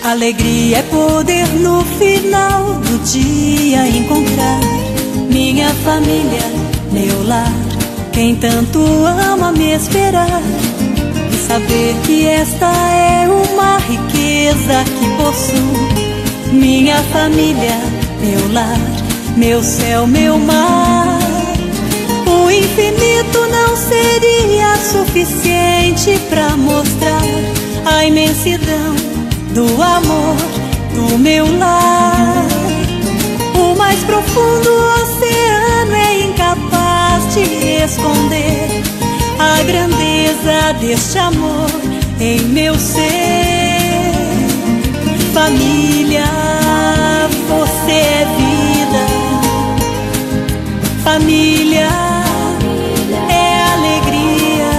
Alegria é poder no final do dia encontrar minha família, meu lar, quem tanto ama me esperar, e saber que esta é uma riqueza que possuo. Minha família, meu lar, meu céu, meu mar. O infinito não seria suficiente para mostrar a imensidão do amor do meu lar. O mais profundo oceano é incapaz de esconder a grandeza deste amor em meu ser. Família, você é vida. Família é alegria.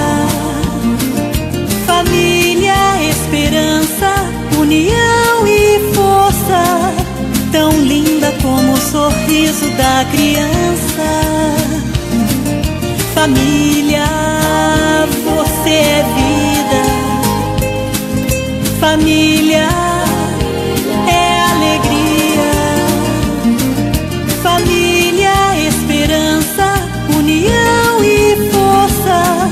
Família, esperança, união e força, tão linda como o sorriso da criança. Família, você é vida. Família é alegria. Família, esperança, união e força,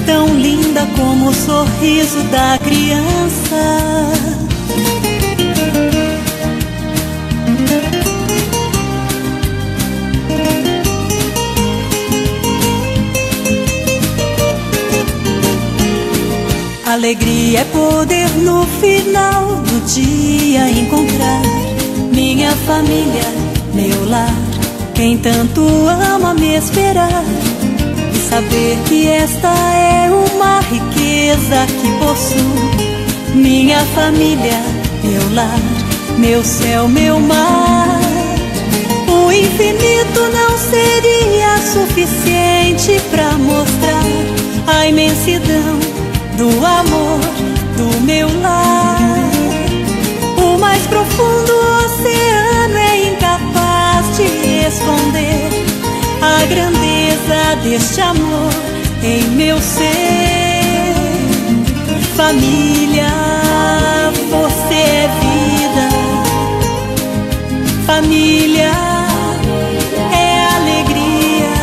tão linda como o sorriso da criança. Alegria é poder no final do dia encontrar minha família, meu lar, quem tanto ama me esperar, e saber que esta é uma riqueza que possuo. Minha família, meu lar, meu céu, meu mar. O infinito não seria suficiente para mostrar a imensidão do amor do meu lar. O mais profundo oceano é incapaz de esconder a grandeza deste amor em meu ser. Família, você é vida. Família é alegria.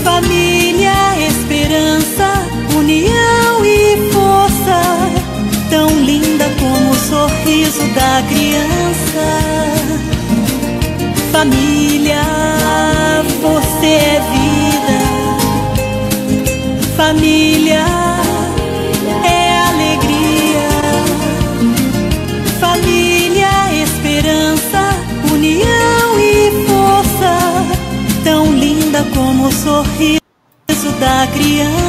Família, esperança, união e força, tão linda como o sorriso da criança. Família, você é vida. Família é alegria. Família, esperança, união e força, tão linda como o sorriso da criança.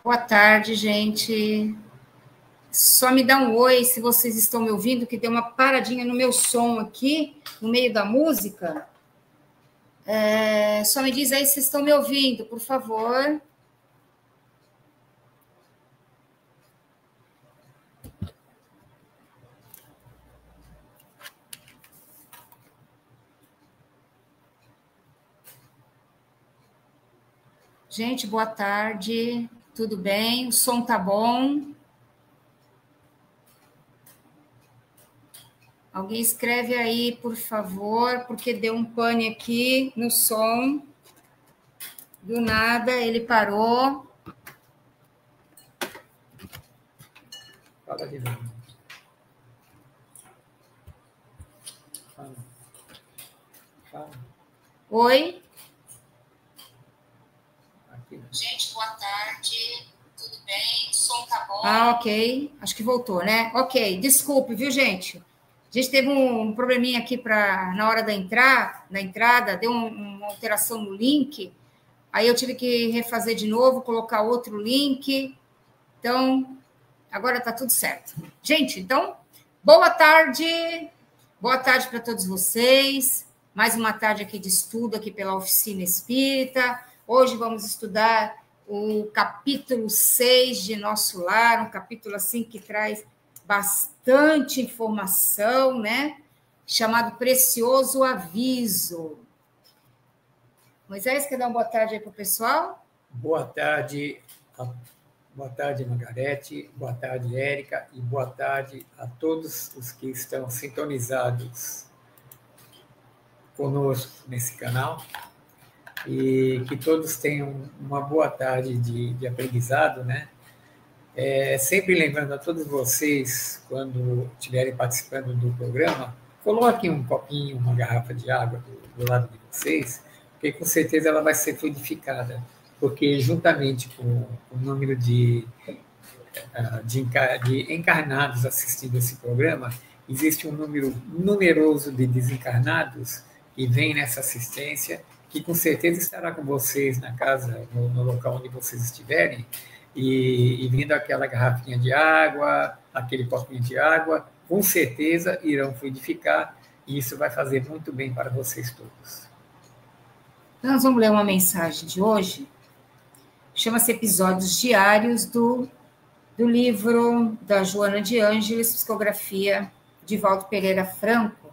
Boa tarde, gente. Só me dá um oi se vocês estão me ouvindo, que deu uma paradinha no meu som aqui, no meio da música. Só me diz aí se estão me ouvindo, por favor. Gente, boa tarde. Tudo bem? O som tá bom? Alguém escreve aí, por favor, porque deu um pane aqui no som. Do nada, ele parou. Fala de novo. Fala. Oi? Gente, boa tarde, tudo bem? O som tá bom? Ah, ok. Acho que voltou, né? Ok, desculpe, viu, gente? A gente teve um probleminha aqui na hora da entrada, deu uma alteração no link, aí eu tive que refazer de novo, colocar outro link. Então, agora tá tudo certo. Gente, então, boa tarde para todos vocês. Mais uma tarde aqui de estudo aqui pela Oficina Espírita. Hoje vamos estudar o capítulo 6 de Nosso Lar, um capítulo assim que traz bastante informação, né? chamado Precioso Aviso. Moisés, quer dar uma boa tarde aí para o pessoal? Boa tarde, Margarete, boa tarde, Érica, e boa tarde a todos os que estão sintonizados conosco nesse canal, e que todos tenham uma boa tarde de aprendizado, né? Sempre lembrando a todos vocês, quando estiverem participando do programa, coloquem um copinho, uma garrafa de água do lado de vocês, porque com certeza ela vai ser fluidificada, porque juntamente com o número de encarnados assistindo esse programa, existe um número numeroso de desencarnados que vem nessa assistência, que com certeza estará com vocês na casa, no local onde vocês estiverem, e vindo aquela garrafinha de água, aquele copinho de água, com certeza irão fluidificar, e isso vai fazer muito bem para vocês todos. Então, nós vamos ler uma mensagem de hoje, chama-se Episódios Diários do livro da Joana de Ângeles, Psicografia de Valdo Pereira Franco,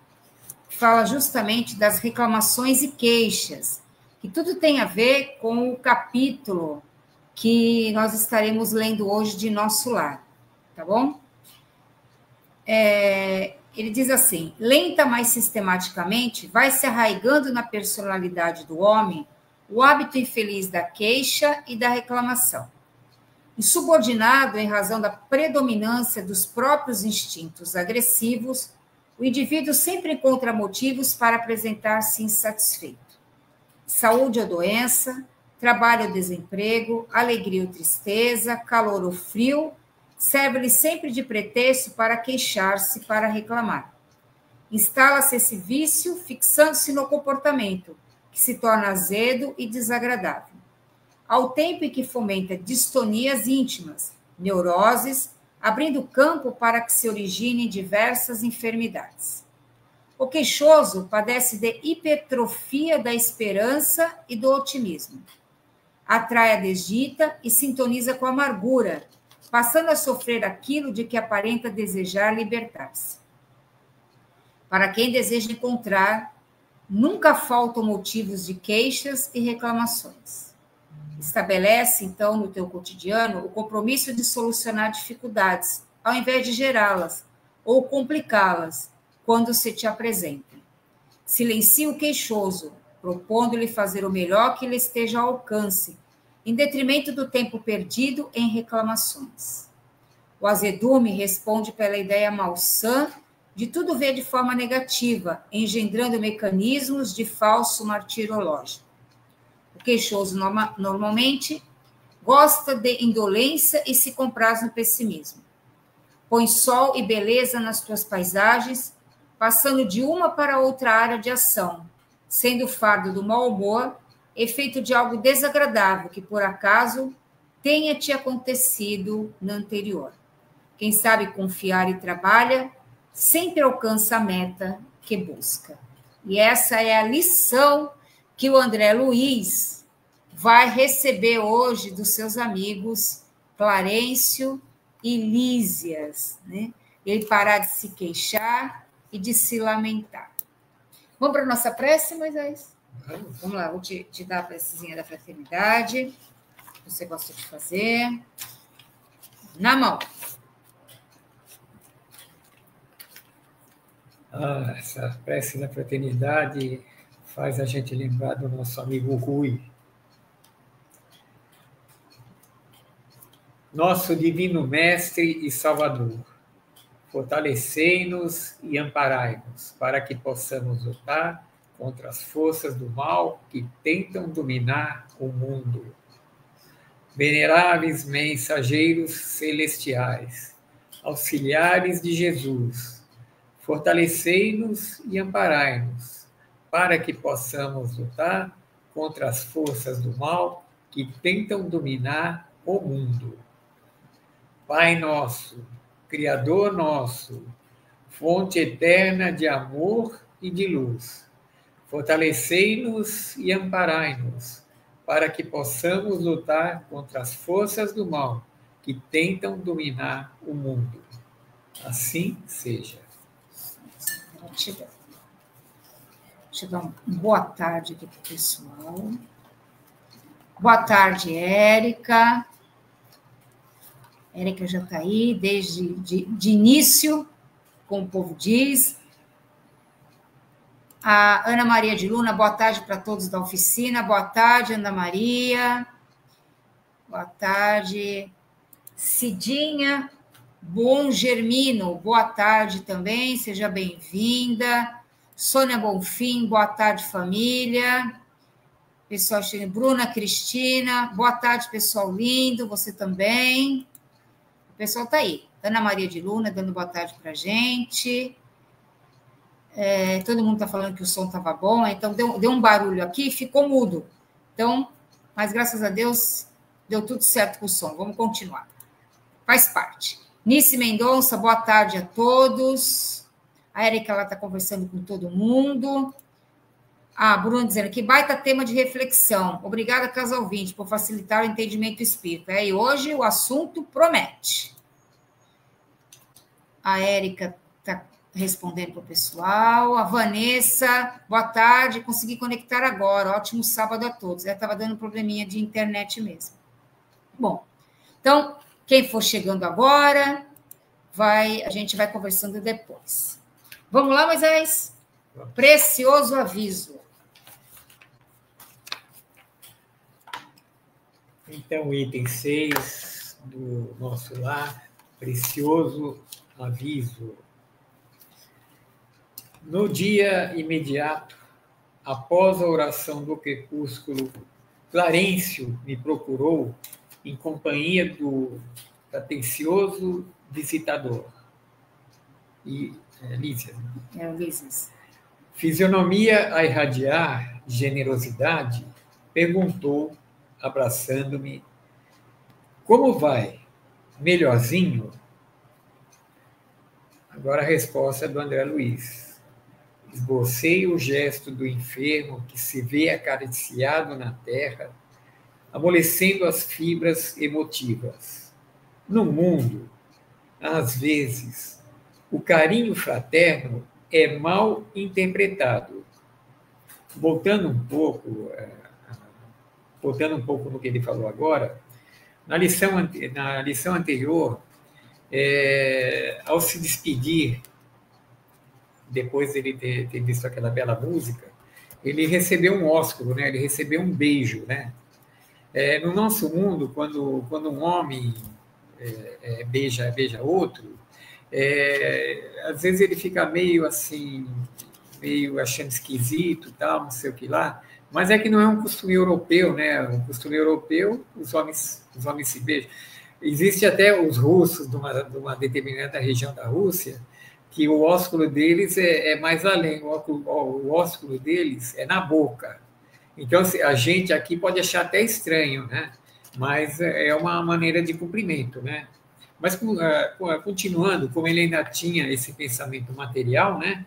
que fala justamente das reclamações e queixas, que tudo tem a ver com o capítulo que nós estaremos lendo hoje de Nosso Lar, tá bom? Ele diz assim: lenta, mas sistematicamente, vai se arraigando na personalidade do homem o hábito infeliz da queixa e da reclamação. Insubordinado em razão da predominância dos próprios instintos agressivos, o indivíduo sempre encontra motivos para apresentar-se insatisfeito. Saúde ou doença, trabalho ou desemprego, alegria ou tristeza, calor ou frio, serve-lhe sempre de pretexto para queixar-se, para reclamar. Instala-se esse vício, fixando-se no comportamento, que se torna azedo e desagradável. Ao tempo em que fomenta distonias íntimas, neuroses, abrindo campo para que se originem diversas enfermidades. O queixoso padece de hipertrofia da esperança e do otimismo. Atrai a desdita e sintoniza com a amargura, passando a sofrer aquilo de que aparenta desejar libertar-se. Para quem deseja encontrar, nunca faltam motivos de queixas e reclamações. Estabelece, então, no teu cotidiano, o compromisso de solucionar dificuldades, ao invés de gerá-las ou complicá-las quando se te apresentem. Silencia o queixoso, propondo-lhe fazer o melhor que lhe esteja ao alcance, em detrimento do tempo perdido em reclamações. O azedume responde pela ideia malsã de tudo ver de forma negativa, engendrando mecanismos de falso martirológico. O queixoso normalmente gosta de indolência e se compraz no pessimismo. Põe sol e beleza nas tuas paisagens, passando de uma para outra área de ação, sendo o fardo do mau humor efeito de algo desagradável que, por acaso, tenha te acontecido no anterior. Quem sabe confiar e trabalha, sempre alcança a meta que busca. E essa é a lição que o André Luiz vai receber hoje dos seus amigos Clarencio e Lísias, né? Ele parar de se queixar e de se lamentar. Vamos para a nossa prece, Moisés? Vamos lá, vou te dar a precezinha da fraternidade, que você gosta de fazer. Na mão. Essa prece da fraternidade faz a gente lembrar do nosso amigo Rui. Nosso divino Mestre e Salvador, fortalecei-nos e amparai-nos, para que possamos lutar contra as forças do mal que tentam dominar o mundo. Veneráveis mensageiros celestiais, auxiliares de Jesus, fortalecei-nos e amparai-nos, para que possamos lutar contra as forças do mal que tentam dominar o mundo. Pai nosso, Criador nosso, fonte eterna de amor e de luz, fortalecei-nos e amparai-nos, para que possamos lutar contra as forças do mal que tentam dominar o mundo. Assim seja. Gratidão. Deixa eu dar uma boa tarde aqui para o pessoal. Boa tarde, Érica. Érica já está aí desde de início, como o povo diz. A Ana Maria de Luna, boa tarde para todos da oficina. Boa tarde, Ana Maria. Boa tarde. Cidinha Bom Germino, boa tarde também, seja bem-vinda. Sônia Bonfim, boa tarde, família. Pessoal, Bruna Cristina, boa tarde, pessoal lindo, você também. O pessoal está aí. Ana Maria de Luna dando boa tarde para a gente. Todo mundo está falando que o som estava bom, então deu um barulho aqui e ficou mudo. Então, mas graças a Deus deu tudo certo com o som. Vamos continuar. Faz parte. Nice Mendonça, boa tarde a todos. A Érica está conversando com todo mundo. A Bruna dizendo que baita tema de reflexão. Obrigada, casal 20, por facilitar o entendimento espírita. E hoje o assunto promete. A Érica está respondendo para o pessoal. A Vanessa, boa tarde. Consegui conectar agora. Ótimo sábado a todos. Ela estava dando um probleminha de internet mesmo. Bom, então, quem for chegando agora, a gente vai conversando depois. Vamos lá, Moisés? Precioso aviso. Então, item 6 do nosso lar, precioso aviso. No dia imediato, após a oração do crepúsculo, Clarencio me procurou em companhia do atencioso visitador. Lísias. Lísias. Fisionomia a irradiar generosidade, perguntou, abraçando-me: como vai? Melhorzinho? Agora a resposta é do André Luiz. Esbocei o gesto do enfermo que se vê acariciado na terra, amolecendo as fibras emotivas. No mundo, às vezes, o carinho fraterno é mal interpretado. Voltando um pouco no que ele falou agora, na lição anterior, ao se despedir, depois de ele ter visto aquela bela música, ele recebeu um ósculo, né? Ele recebeu um beijo, né? No nosso mundo, quando um homem beija outro, às vezes ele fica meio assim, meio achando esquisito, tal, não sei o que lá, mas é que não é um costume europeu, né? Um costume europeu, os homens se beijam. Existe até os russos, de uma determinada região da Rússia, que o ósculo deles é mais além, o ósculo deles é na boca. Então, a gente aqui pode achar até estranho, né? Mas é uma maneira de cumprimento, né? Mas, continuando, como ele ainda tinha esse pensamento material, né?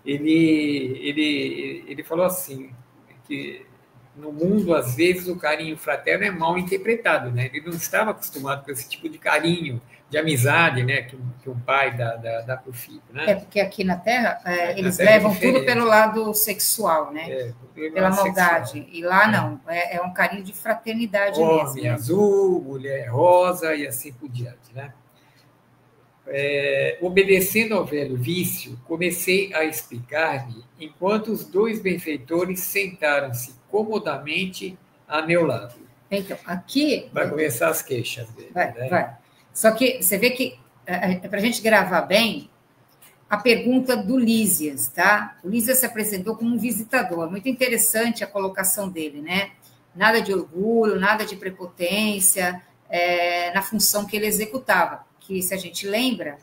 Ele falou assim, que no mundo, às vezes, o carinho fraterno é mal interpretado, né? Ele não estava acostumado com esse tipo de carinho, de amizade, né? Que um pai dá para o filho, né? Porque aqui na Terra, eles levam tudo pelo lado sexual, né? Pela maldade. Sexual. E lá não, é um carinho de fraternidade mesmo. Homem azul, mulher rosa e assim por diante, né? Obedecendo ao velho vício, comecei a explicar-me enquanto os dois benfeitores sentaram-se comodamente a meu lado. Então, aqui... Vai começar as queixas dele. Vai. Só que você vê que, para a gente gravar bem, a pergunta do Lísias, tá? O Lísias se apresentou como um visitador. Muito interessante a colocação dele, né? Nada de orgulho, nada de prepotência na função que ele executava. Que, se a gente lembra,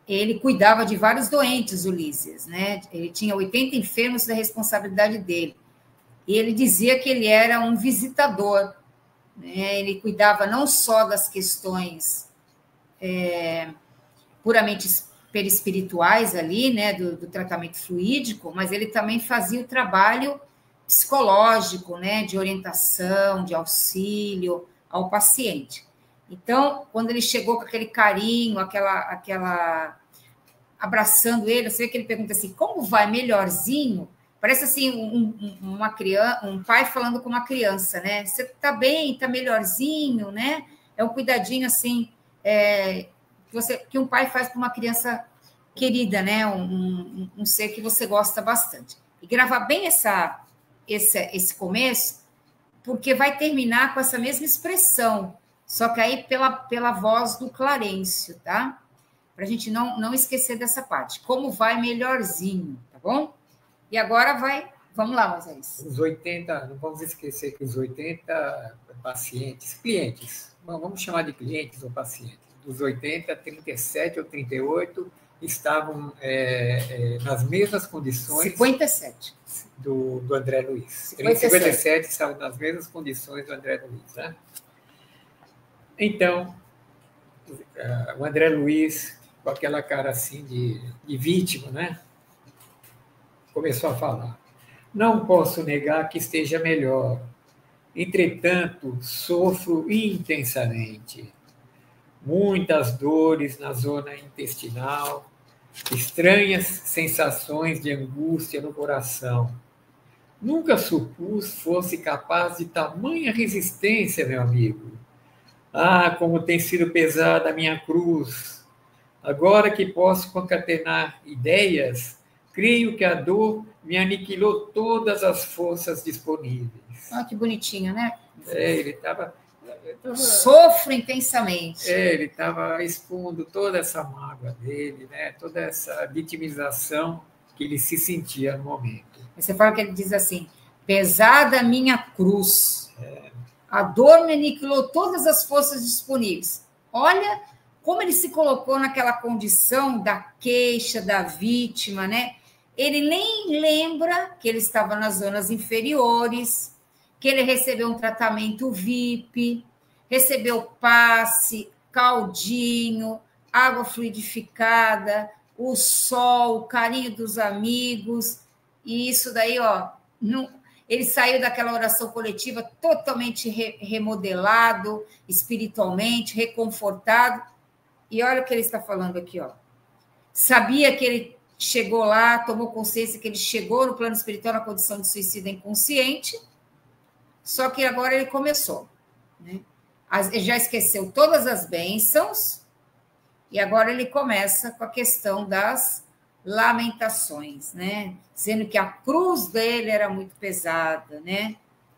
ele cuidava de vários doentes, o Lísias, né? Ele tinha 80 enfermos da responsabilidade dele. E ele dizia que ele era um visitador, né? Ele cuidava não só das questões puramente perispirituais ali, né? Do tratamento fluídico, mas ele também fazia o trabalho psicológico, né? De orientação, de auxílio ao paciente. Então, quando ele chegou com aquele carinho, aquela abraçando ele, você vê que ele pergunta assim, como vai, melhorzinho? Parece assim uma criança, um pai falando com uma criança, né? Você está bem, está melhorzinho, né? É um cuidadinho assim que um pai faz para uma criança querida, né? Um ser que você gosta bastante. E gravar bem esse começo, porque vai terminar com essa mesma expressão, só que aí pela voz do Clarencio, tá? Para a gente não esquecer dessa parte. Como vai melhorzinho, tá bom? E agora vamos lá, Moisés. Os 80, não vamos esquecer que os 80 clientes, vamos chamar de clientes ou pacientes, dos 80, 37 ou 38 estavam nas mesmas condições... 57. Do André Luiz. 57 estavam nas mesmas condições do André Luiz. Né? Então, o André Luiz, com aquela cara assim de vítima, né? Começou a falar. Não posso negar que esteja melhor. Entretanto, sofro intensamente. Muitas dores na zona intestinal, estranhas sensações de angústia no coração. Nunca supus fosse capaz de tamanha resistência, meu amigo. Ah, como tem sido pesada a minha cruz. Agora que posso concatenar ideias, creio que a dor me aniquilou todas as forças disponíveis. Ah, que bonitinho, né? Ele estava... Sofro intensamente. Ele estava expondo toda essa mágoa dele, né? Toda essa vitimização que ele se sentia no momento. Você fala que ele diz assim, pesada minha cruz, a dor me aniquilou todas as forças disponíveis. Olha como ele se colocou naquela condição da queixa, da vítima, né? Ele nem lembra que ele estava nas zonas inferiores, que ele recebeu um tratamento VIP, recebeu passe, caldinho, água fluidificada, o sol, o carinho dos amigos, e isso daí, ó, ele saiu daquela oração coletiva totalmente remodelado, espiritualmente, reconfortado, e olha o que ele está falando aqui, ó. Sabia que ele chegou lá, tomou consciência que ele chegou no plano espiritual na condição de suicida inconsciente, só que agora ele começou, né? Ele já esqueceu todas as bênçãos, e agora ele começa com a questão das lamentações, né? Dizendo que a cruz dele era muito pesada, né?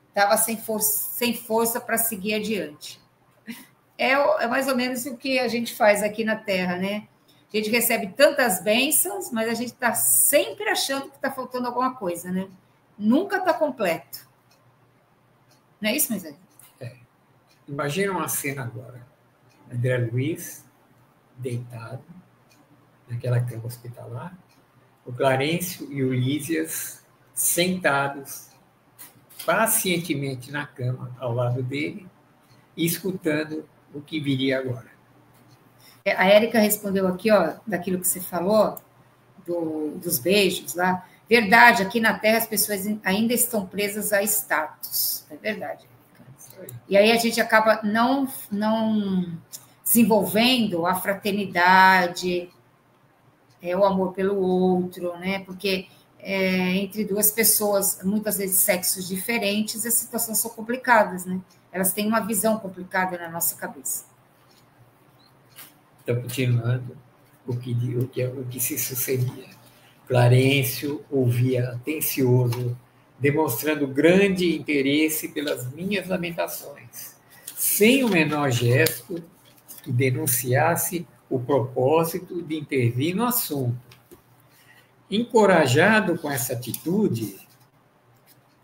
Estava sem força para seguir adiante. É mais ou menos o que a gente faz aqui na Terra, né? A gente recebe tantas bênçãos, mas a gente está sempre achando que está faltando alguma coisa, né? Nunca está completo. Não é isso, Moisés? Imagina uma cena agora. André Luiz, deitado, naquela cama hospitalar, o Clarencio e o Lísias sentados pacientemente na cama ao lado dele e escutando o que viria agora. A Érica respondeu aqui, ó, daquilo que você falou, dos beijos lá. Verdade, aqui na Terra as pessoas ainda estão presas a status. É verdade. E aí a gente acaba não desenvolvendo a fraternidade, o amor pelo outro, né? Porque entre duas pessoas, muitas vezes sexos diferentes, as situações são complicadas, né? Elas têm uma visão complicada na nossa cabeça. Então, continuando, o que se sucedia. Clarencio ouvia atencioso, demonstrando grande interesse pelas minhas lamentações, sem o menor gesto que denunciasse o propósito de intervir no assunto. Encorajado com essa atitude,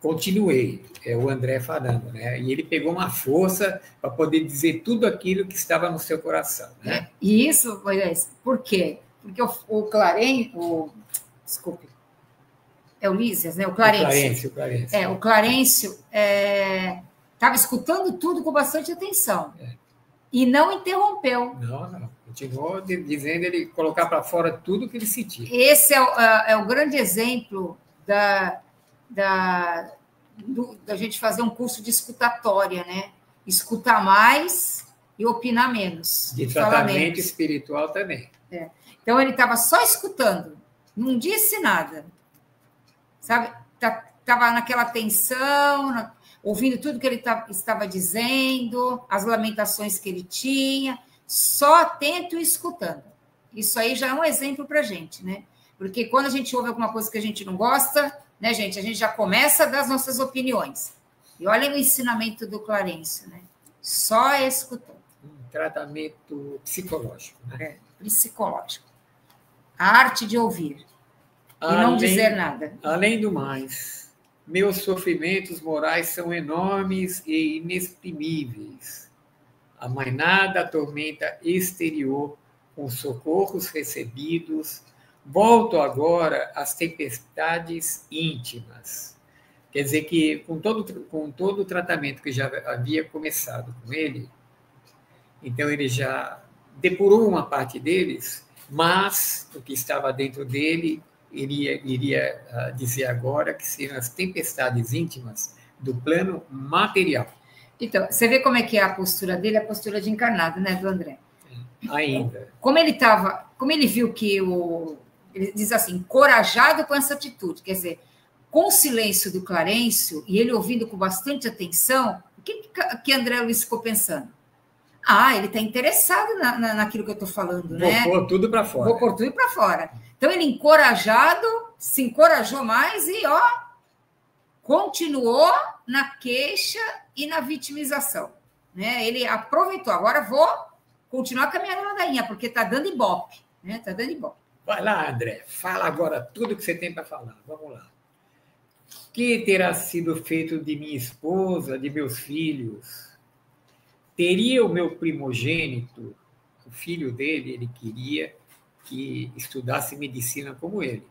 continuei, o André falando, né? E ele pegou uma força para poder dizer tudo aquilo que estava no seu coração, né? E isso, Moisés, por quê? Porque o Clarencio, desculpe, é o Lísias, né? O Clarencio. O Clarencio estava escutando tudo com bastante atenção. E não interrompeu. Não. Continuou dizendo ele colocar para fora tudo que ele sentia. Esse é o grande exemplo da gente fazer um curso de escutatória, né? Escutar mais e opinar menos. De tratamento espiritual também. Então, ele estava só escutando, não disse nada. Sabe? estava naquela tensão, ouvindo tudo que ele estava dizendo, as lamentações que ele tinha, só atento e escutando. Isso aí já é um exemplo para a gente, né? Porque quando a gente ouve alguma coisa que a gente não gosta, né, gente, a gente já começa a dar as nossas opiniões. E olha o ensinamento do Clarencio, né? Só escutando. Um tratamento psicológico, né? Psicológico. A arte de ouvir e não dizer nada. Além do mais, meus sofrimentos morais são enormes e inexprimíveis. A mainada tormenta exterior, com socorros recebidos, volto agora às tempestades íntimas. Quer dizer que, com todo o tratamento que já havia começado com ele, então ele já depurou uma parte deles, mas o que estava dentro dele iria dizer agora que seriam as tempestades íntimas do plano material. Então, você vê como é que é a postura dele, a postura de encarnado, né, do André? Ainda. Como ele viu que ele diz assim, encorajado com essa atitude, quer dizer, com o silêncio do Clarencio, e ele ouvindo com bastante atenção, o que André Luiz ficou pensando? Ele está interessado naquilo que eu estou falando, né? Vou pôr tudo para fora. Vou pôr tudo para fora. Então, ele encorajado, se encorajou mais e, continuou na queixa e na vitimização. Né? Ele aproveitou. Agora vou continuar com a minha ladainha, porque está dando ibope. Né? Tá dando ibope. Vai lá, André. Fala agora tudo que você tem para falar. Vamos lá. O que terá sido feito de minha esposa, de meus filhos? Teria o meu primogênito, o filho dele, ele queria que estudasse medicina como ele.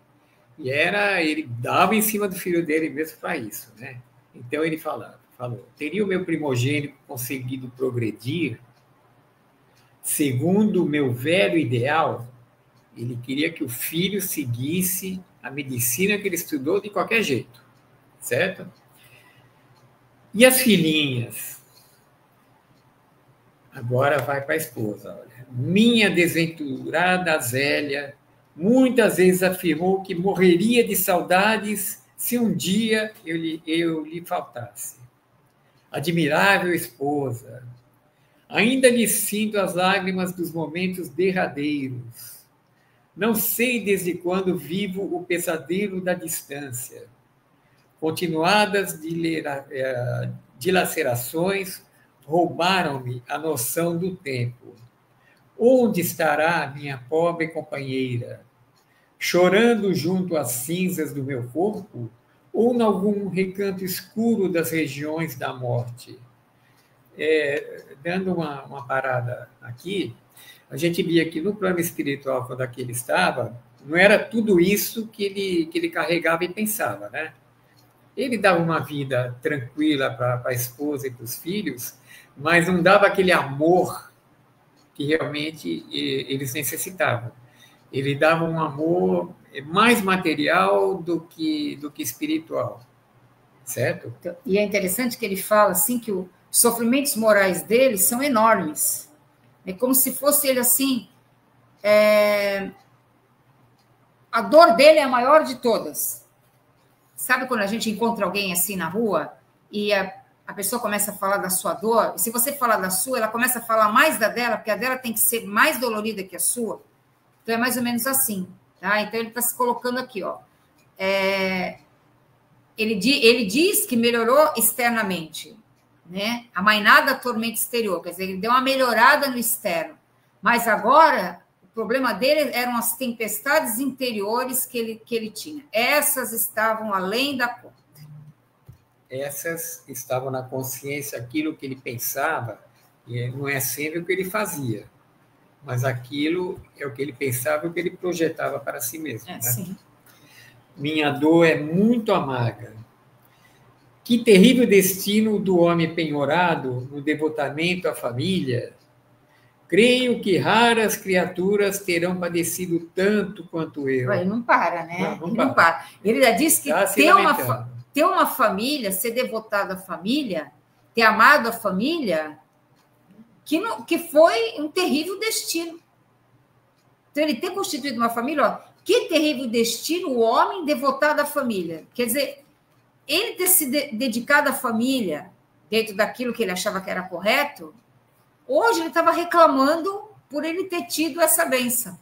E ele dava em cima do filho dele mesmo para isso, né? Então ele falou, teria o meu primogênito conseguido progredir segundo o meu velho ideal? Ele queria que o filho seguisse a medicina que ele estudou de qualquer jeito, certo? E as filhinhas? Agora vai para a esposa. Olha. Minha desventurada Zélia muitas vezes afirmou que morreria de saudades se um dia eu lhe faltasse. Admirável esposa, ainda lhe sinto as lágrimas dos momentos derradeiros. Não sei desde quando vivo o pesadelo da distância. Continuadas dilacerações roubaram-me a noção do tempo. Onde estará minha pobre companheira? Chorando junto às cinzas do meu corpo? Ou em algum recanto escuro das regiões da morte? Dando uma parada aqui, a gente via que no plano espiritual, quando aqui ele estava, não era tudo isso que ele carregava e pensava, né? Ele dava uma vida tranquila para a esposa e para os filhos, mas não dava aquele amor que realmente eles necessitavam. Ele dava um amor mais material do que espiritual, certo? E é interessante que ele fala assim que os sofrimentos morais dele são enormes. É como se fosse ele assim... A dor dele é a maior de todas. Sabe quando a gente encontra alguém assim na rua e a pessoa começa a falar da sua dor, e se você falar da sua, ela começa a falar mais da dela, porque a dela tem que ser mais dolorida que a sua. Então, é mais ou menos assim. Tá? Então, ele está se colocando aqui. Ele diz que melhorou externamente. Né? A mainada tormenta exterior, quer dizer, ele deu uma melhorada no externo. Mas agora, o problema dele eram as tempestades interiores que ele tinha. Essas estavam além da conta. Essas estavam na consciência, aquilo que ele pensava, e não é sempre o que ele fazia, mas aquilo é o que ele pensava e o que ele projetava para si mesmo. Né? Sim. Minha dor é muito amarga. Que terrível destino do homem penhorado no devotamento à família. Creio que raras criaturas terão padecido tanto quanto eu. Ele não para, né? Não ele não para. Ele já disse que ter uma família, ser devotado à família, ter amado a família, que foi um terrível destino. Então, ele ter constituído uma família, que terrível destino o homem devotado à família. Quer dizer, ele ter se dedicado à família, dentro daquilo que ele achava que era correto, hoje ele estava reclamando por ele ter tido essa bênção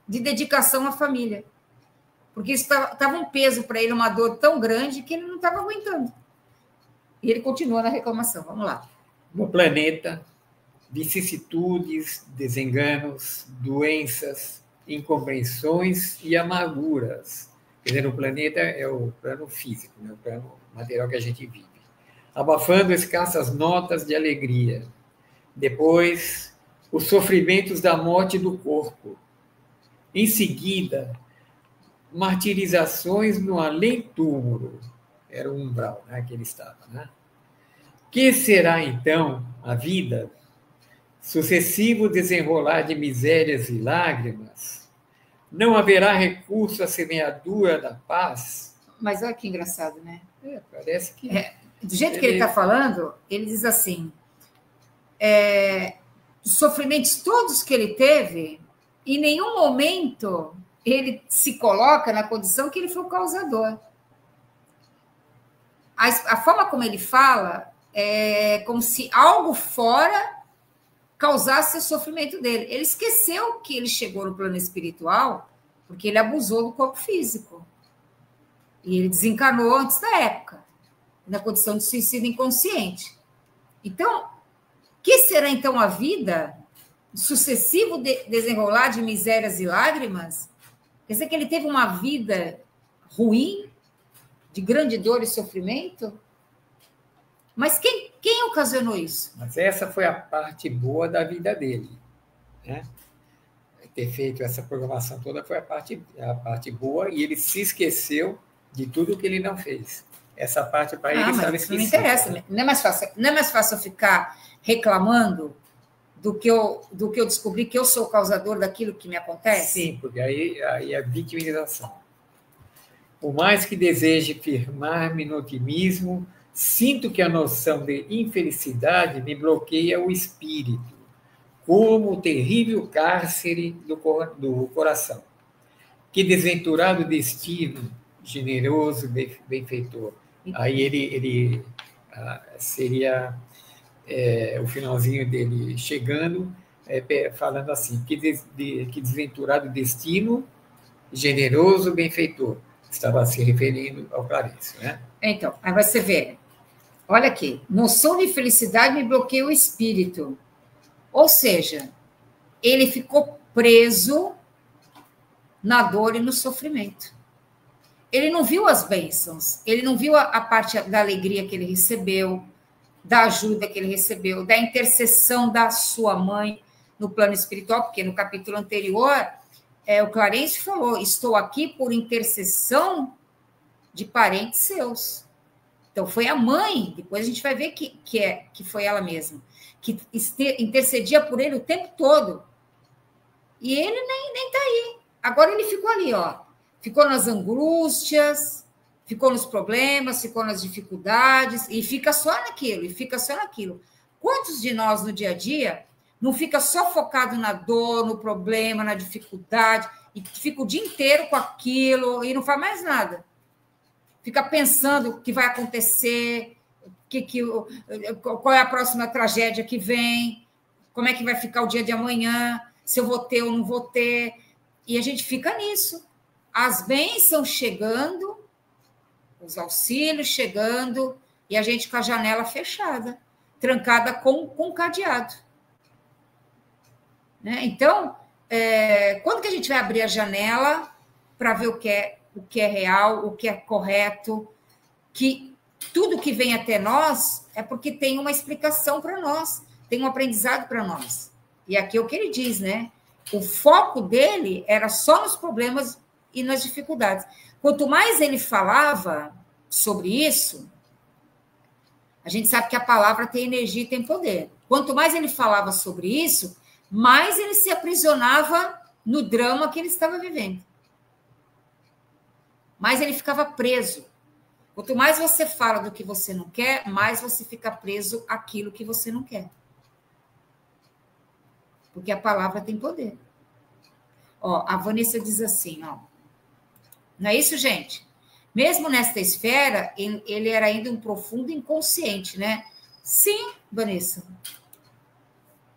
de dedicação à família. Porque isso estava um peso para ele, uma dor tão grande que ele não estava aguentando. E ele continua na reclamação. Vamos lá. No planeta, vicissitudes, desenganos, doenças, incompreensões e amarguras. Quer dizer, o planeta é o plano físico, né? O plano material que a gente vive. Abafando escassas notas de alegria. Depois, os sofrimentos da morte do corpo. Em seguida, martirizações no além-túmulo. Era o umbral, né, que ele estava. Né? Que será, então, a vida? Sucessivo desenrolar de misérias e lágrimas? Não haverá recurso à semeadura da paz? Mas olha que engraçado, né? Parece que... do jeito que ele está falando, ele diz assim, os sofrimentos todos que ele teve, em nenhum momento ele se coloca na condição que ele foi o causador. A forma como ele fala é como se algo fora causasse o sofrimento dele. Ele esqueceu que ele chegou no plano espiritual porque ele abusou do corpo físico. E ele desencarnou antes da época, na condição de suicídio inconsciente. Então, que será então a vida? Sucessivo desenrolar de misérias e lágrimas? Quer dizer que ele teve uma vida ruim, de grande dor e sofrimento? Mas quem ocasionou isso? Mas essa foi a parte boa da vida dele. Né? Ter feito essa programação toda foi a parte boa, e ele se esqueceu de tudo que ele não fez. Essa parte para ele estava esquecida. Não interessa. Né? Não é mais fácil eu ficar reclamando do que eu descobri que eu sou o causador daquilo que me acontece? Sim, porque aí é vitimização. Por mais que deseje firmar-me no otimismo, sinto que a noção de infelicidade me bloqueia o espírito, como o terrível cárcere do coração. Que desventurado destino, generoso benfeitor. Aí ele seria o finalzinho dele chegando, falando assim, que desventurado destino, generoso benfeitor. Estava se referindo ao Clarencio, né? Então, aí você vê, olha aqui, noção de felicidade me bloqueia o espírito. Ou seja, ele ficou preso na dor e no sofrimento. Ele não viu as bênçãos, ele não viu a parte da alegria que ele recebeu, da ajuda que ele recebeu, da intercessão da sua mãe no plano espiritual, porque no capítulo anterior, o Clarencio falou, estou aqui por intercessão de parentes seus. Então, foi a mãe, depois a gente vai ver que foi ela mesma, que intercedia por ele o tempo todo. E ele nem está aí. Agora ele ficou ali, ó. Ficou nas angústias, ficou nos problemas, ficou nas dificuldades, e fica só naquilo, Quantos de nós, no dia a dia, não fica só focado na dor, no problema, na dificuldade, e fica o dia inteiro com aquilo e não faz mais nada? Fica pensando o que vai acontecer, qual é a próxima tragédia que vem, como é que vai ficar o dia de amanhã, se eu vou ter ou não vou ter. E a gente fica nisso. As bênçãos chegando, os auxílios chegando, e a gente com a janela fechada, trancada com cadeado. Né? Então, quando que a gente vai abrir a janela para ver o que é real, o que é correto, que tudo que vem até nós é porque tem uma explicação para nós, tem um aprendizado para nós. E aqui é o que ele diz, né? O foco dele era só nos problemas e nas dificuldades. Quanto mais ele falava sobre isso, a gente sabe que a palavra tem energia e tem poder. Quanto mais ele falava sobre isso, mais ele se aprisionava no drama que ele estava vivendo. Mais ele ficava preso. Quanto mais você fala do que você não quer, mais você fica preso àquilo que você não quer. Porque a palavra tem poder. Ó, a Vanessa diz assim, ó. Não é isso, gente? Mesmo nesta esfera, ele era ainda um profundo inconsciente, né? Sim, Vanessa.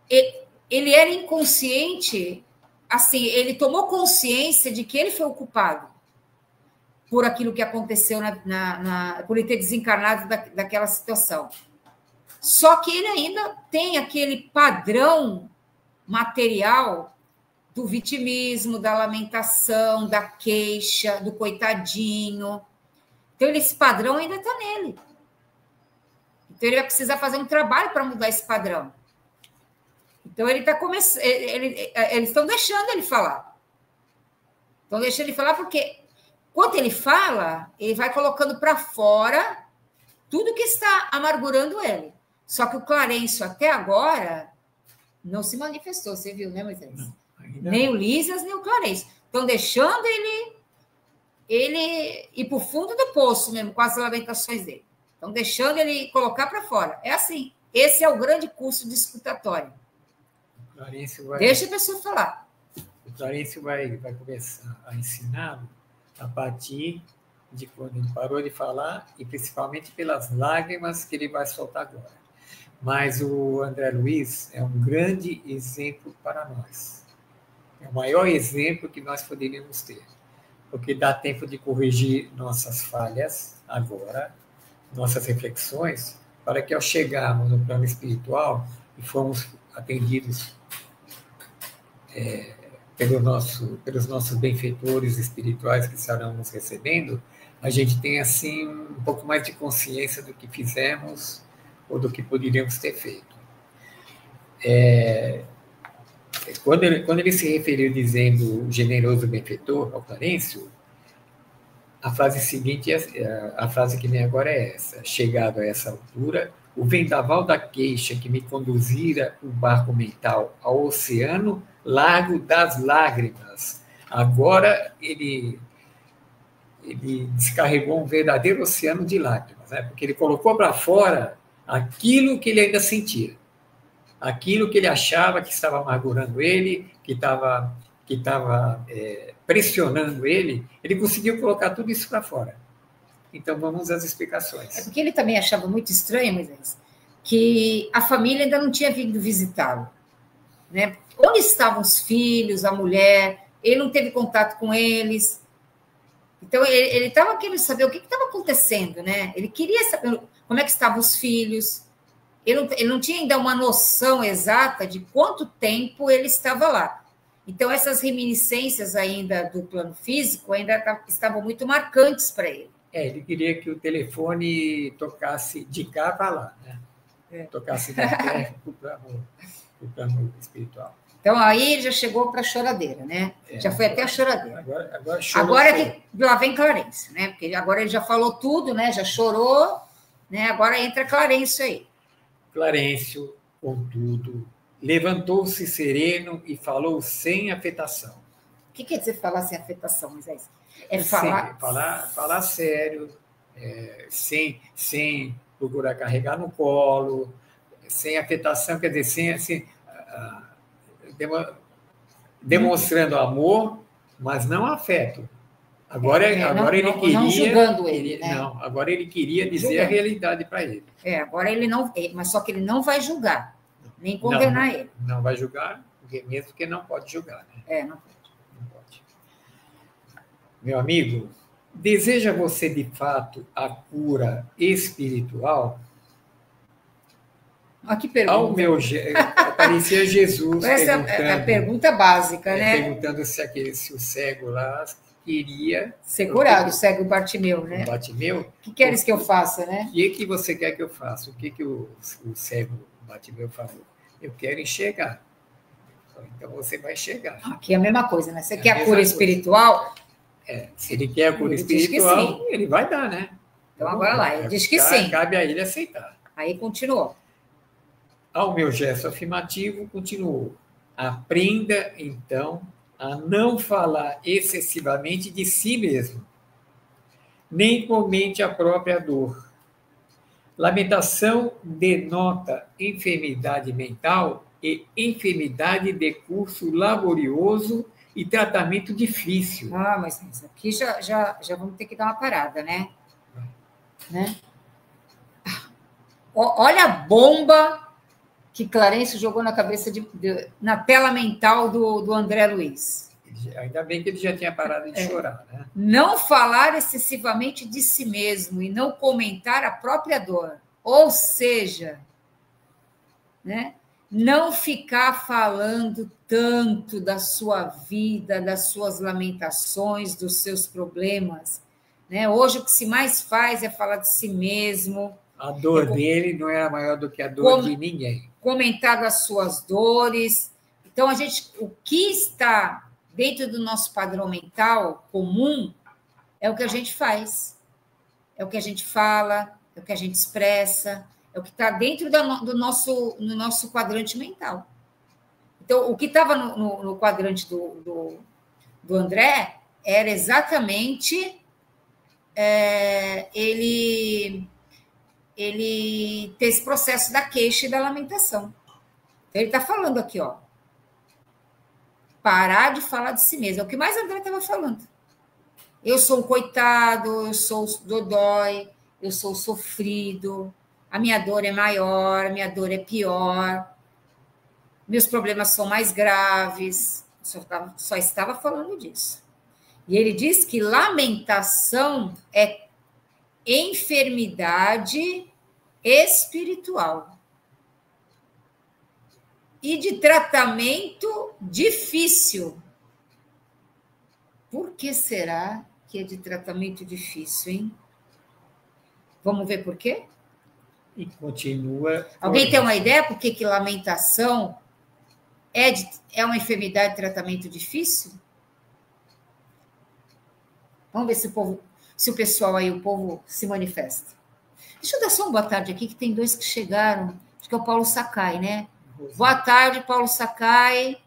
Ele era inconsciente, assim, ele tomou consciência de que ele foi o culpado por aquilo que aconteceu, por ele ter desencarnado daquela situação. Só que ele ainda tem aquele padrão material do vitimismo, da lamentação, da queixa, do coitadinho. Então, esse padrão ainda está nele. Então, ele vai precisar fazer um trabalho para mudar esse padrão. Então, ele está começando. Eles estão deixando ele falar. Estão deixando ele falar porque, quando ele fala, ele vai colocando para fora tudo que está amargurando ele. Só que o Clarencio, até agora, não se manifestou. Você viu, né, Moisés? Não, nem o Lísias, nem o Clarencio. Estão deixando ele ir para o fundo do poço mesmo, com as lamentações dele. Estão deixando ele colocar para fora. É assim. Esse é o grande curso de escutatório. Deixa a pessoa falar. O Clarencio vai começar a ensiná-lo a partir de quando ele parou de falar e principalmente pelas lágrimas que ele vai soltar agora. Mas o André Luiz é um grande exemplo para nós. É o maior exemplo que nós poderíamos ter. Porque dá tempo de corrigir nossas falhas agora, nossas reflexões, para que ao chegarmos no plano espiritual e formos atendidos pelos nossos benfeitores espirituais que estarão nos recebendo, a gente tenha, assim, um pouco mais de consciência do que fizemos ou do que poderíamos ter feito. Quando ele se referiu dizendo o generoso benfeitor ao Clarencio, a frase seguinte, a frase que vem agora é essa: chegado a essa altura, o vendaval da queixa que me conduzira o barco mental ao oceano largo das lágrimas. Agora ele descarregou um verdadeiro oceano de lágrimas, né? Porque ele colocou para fora aquilo que ele ainda sentia, aquilo que ele achava que estava amargurando ele, que estava pressionando ele conseguiu colocar tudo isso para fora. Então, vamos às explicações. É porque ele também achava muito estranho, Moisés, que a família ainda não tinha vindo visitá-lo, né? Onde estavam os filhos, a mulher? Ele não teve contato com eles. Então, ele estava querendo saber o que estava acontecendo, né? Ele queria saber como é que estavam os filhos. Ele não tinha ainda uma noção exata de quanto tempo ele estava lá. Então, essas reminiscências ainda do plano físico ainda estavam muito marcantes para ele. Ele queria que o telefone tocasse de cá para lá, né? Tocasse da terra para o plano espiritual. Então, aí ele já chegou para a choradeira, né? Já foi até a choradeira. Agora que lá vem Clarencio, né? Porque agora ele já falou tudo, né? Já chorou, né? Agora entra Clarencio aí. Clarencio, contudo, levantou-se sereno e falou sem afetação. O que quer dizer falar sem afetação, Moisés? Falar sério, sem procurar carregar no colo, sem afetação, quer dizer, demonstrando amor, mas não afeto. Agora ele queria... Não julgando ele, né? Não, agora ele queria dizer a realidade para ele. Agora ele não... Mas só que ele não vai julgar, nem condenar ele. Não vai julgar, mesmo que não pode julgar, né? Não pode. Meu amigo, deseja você, de fato, a cura espiritual? Que pergunta. Aparecia Jesus essa é a pergunta básica, né? Perguntando se o cego lá queria... Ser curado, o cego Bartimeu, né? Bartimeu? O que queres que eu faça, né? O que você quer que eu faça? O que o cego Bartimeu falou? Eu quero enxergar. Então, você vai enxergar. Aqui é a mesma coisa, né? Você quer a cura espiritual? Se ele quer a cura espiritual, ele vai dar, né? Então, agora lá, ele diz que sim. Cabe a ele aceitar. Aí continuou. Ao meu gesto afirmativo, continuou. Aprenda, então, a não falar excessivamente de si mesmo, nem comente a própria dor. Lamentação denota enfermidade mental e enfermidade de curso laborioso e tratamento difícil. Ah, mas aqui já vamos ter que dar uma parada, né? Olha a bomba que Clarence jogou na cabeça na tela mental do André Luiz. Ainda bem que ele já tinha parado de chorar, né? Não falar excessivamente de si mesmo e não comentar a própria dor. Ou seja, né? Não ficar falando tanto da sua vida, das suas lamentações, dos seus problemas. Né? Hoje o que se mais faz é falar de si mesmo. A dor dele não era maior do que a dor de ninguém. Comentar das suas dores. Então, o que está dentro do nosso padrão mental comum é o que a gente faz, é o que a gente fala, é o que a gente expressa, é o que está dentro no nosso quadrante mental. Então, o que estava no quadrante do André era exatamente ele ter esse processo da queixa e da lamentação. Então, ele está falando aqui, ó, parar de falar de si mesmo. É o que mais André estava falando. Eu sou um coitado, eu sou o dodói, eu sou o sofrido, a minha dor é maior, a minha dor é pior, meus problemas são mais graves. Só estava falando disso. E ele diz que lamentação é enfermidade espiritual e de tratamento difícil. Por que será que é de tratamento difícil, hein? Vamos ver por quê? E continua... Alguém tem uma ideia por que lamentação é uma enfermidade de tratamento difícil? Vamos ver se o pessoal aí, o povo se manifesta. Deixa eu dar só uma boa tarde aqui, que tem dois que chegaram. Acho que é o Paulo Sakai, né? Boa tarde, Paulo Sakai.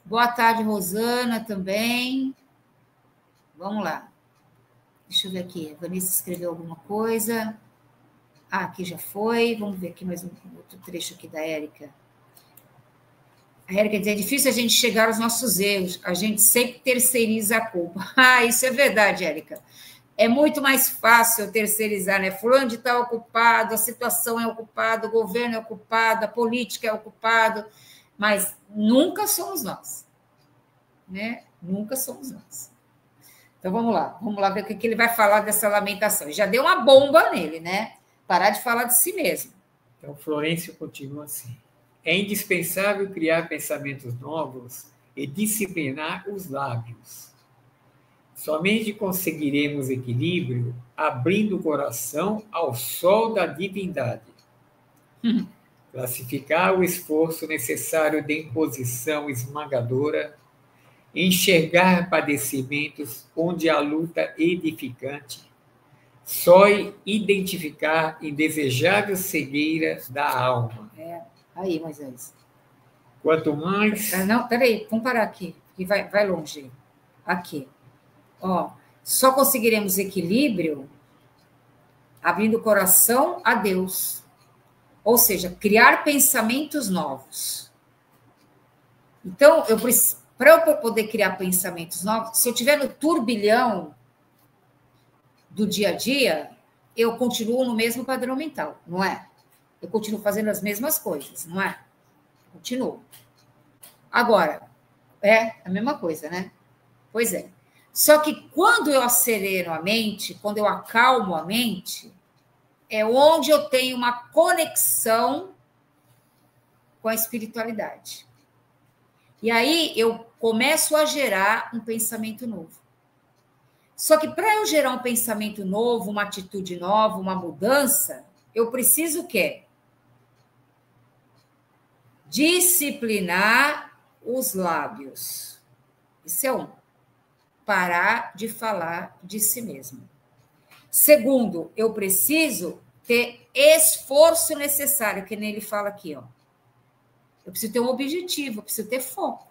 Boa tarde, Rosana, também. Vamos lá. Deixa eu ver aqui. A Vanessa escreveu alguma coisa. Ah, aqui já foi. Vamos ver aqui mais um outro trecho aqui da Érica. A Érica diz, é difícil a gente chegar aos nossos erros. A gente sempre terceiriza a culpa. Ah, isso é verdade, Érica. É muito mais fácil terceirizar, né? Fulano de tal é o culpado, a situação é o culpado, o governo é o culpado, a política é o culpado, mas nunca somos nós, né? Nunca somos nós. Então, vamos lá ver o que ele vai falar dessa lamentação. Já deu uma bomba nele, né? Parar de falar de si mesmo. Então, Florencio continua assim. É indispensável criar pensamentos novos e disciplinar os lábios. Somente conseguiremos equilíbrio abrindo o coração ao sol da divindade. Classificar o esforço necessário de imposição esmagadora, enxergar padecimentos onde a luta edificante, só identificar indesejável cegueira da alma. Aí, Moisés. Quanto mais... Não, peraí, vamos parar aqui, que vai longe. Aqui. Ó, só conseguiremos equilíbrio abrindo o coração a Deus. Ou seja, criar pensamentos novos. Então, para eu poder criar pensamentos novos, se eu estiver no turbilhão do dia a dia, eu continuo no mesmo padrão mental, não é? Eu continuo fazendo as mesmas coisas, não é? Continuo. Agora, é a mesma coisa, né? Pois é. Só que quando eu acelero a mente, quando eu acalmo a mente, é onde eu tenho uma conexão com a espiritualidade. E aí eu começo a gerar um pensamento novo. Só que para eu gerar um pensamento novo, uma atitude nova, uma mudança, eu preciso o quê? Disciplinar os lábios. Isso é um. Parar de falar de si mesmo. Segundo, eu preciso ter esforço necessário, que nem ele fala aqui, ó. Eu preciso ter um objetivo, eu preciso ter foco.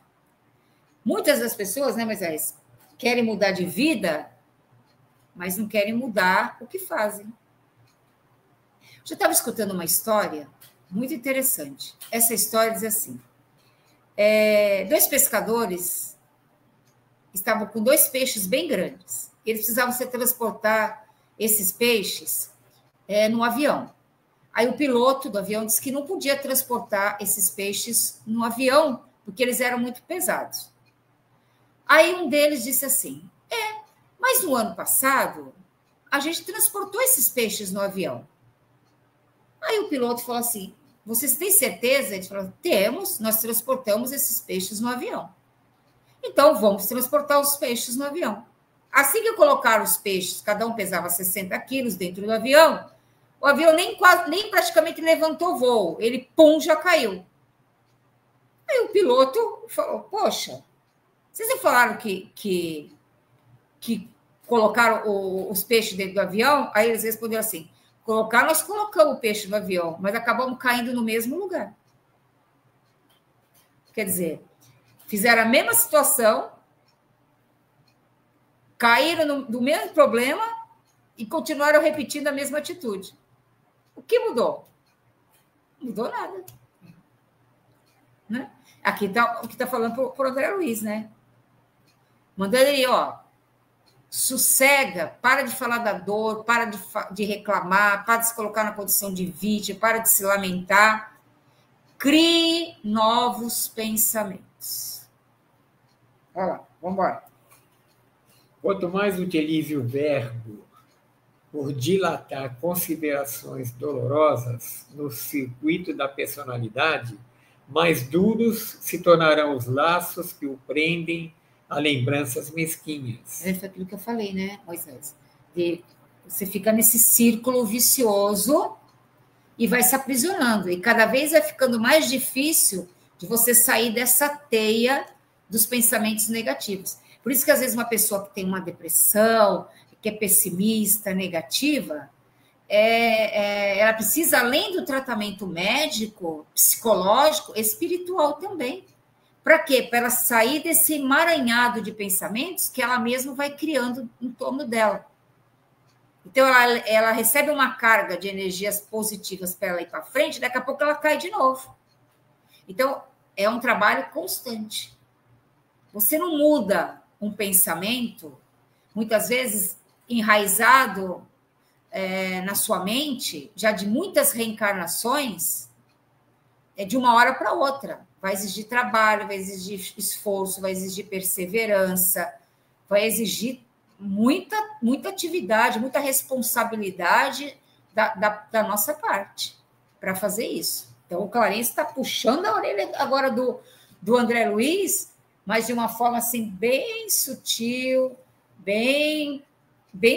Muitas das pessoas, né, Moisés, querem mudar de vida, mas não querem mudar o que fazem. Eu já estava escutando uma história muito interessante. Essa história diz assim, dois pescadores estavam com 2 peixes bem grandes. Eles precisavam se transportar esses peixes num avião. Aí o piloto do avião disse que não podia transportar esses peixes no avião, porque eles eram muito pesados. Aí um deles disse assim, mas no ano passado, a gente transportou esses peixes no avião. Aí o piloto falou assim, vocês têm certeza? Ele falou, temos, nós transportamos esses peixes no avião. Então, vamos transportar os peixes no avião. Assim que colocaram os peixes, cada um pesava 60 quilos dentro do avião, o avião nem praticamente levantou voo, ele, pum, já caiu. Aí o piloto falou, poxa, vocês não falaram que colocaram os peixes dentro do avião? Aí eles responderam assim, nós colocamos o peixe no avião, mas acabamos caindo no mesmo lugar. Quer dizer, fizeram a mesma situação, caíram do mesmo problema e continuaram repetindo a mesma atitude. O que mudou? Não mudou nada. Né? Aqui está o que está falando para o André Luiz, né? Mandando ele, sossega, para de falar da dor, para de reclamar, para de se colocar na condição de vítima, para de se lamentar. Crie novos pensamentos. Olha lá, vamos embora. Quanto mais utilize o verbo por dilatar considerações dolorosas no circuito da personalidade, mais duros se tornarão os laços que o prendem a lembranças mesquinhas. É aquilo que eu falei, né, Moisés? Você fica nesse círculo vicioso e vai se aprisionando. E cada vez vai ficando mais difícil de você sair dessa teia dos pensamentos negativos. Por isso que, às vezes, uma pessoa que tem uma depressão, que é pessimista, negativa, ela precisa, além do tratamento médico, psicológico, espiritual também. Para quê? Para ela sair desse emaranhado de pensamentos que ela mesma vai criando em torno dela. Então, ela recebe uma carga de energias positivas para ela ir para frente, daqui a pouco ela cai de novo. Então, é um trabalho constante. Você não muda um pensamento, muitas vezes enraizado na sua mente, já de muitas reencarnações, de uma hora para outra. Vai exigir trabalho, vai exigir esforço, vai exigir perseverança, vai exigir muita atividade, muita responsabilidade da nossa parte para fazer isso. Então, o Clarence está puxando a orelha agora do André Luiz, mas de uma forma assim, bem sutil, bem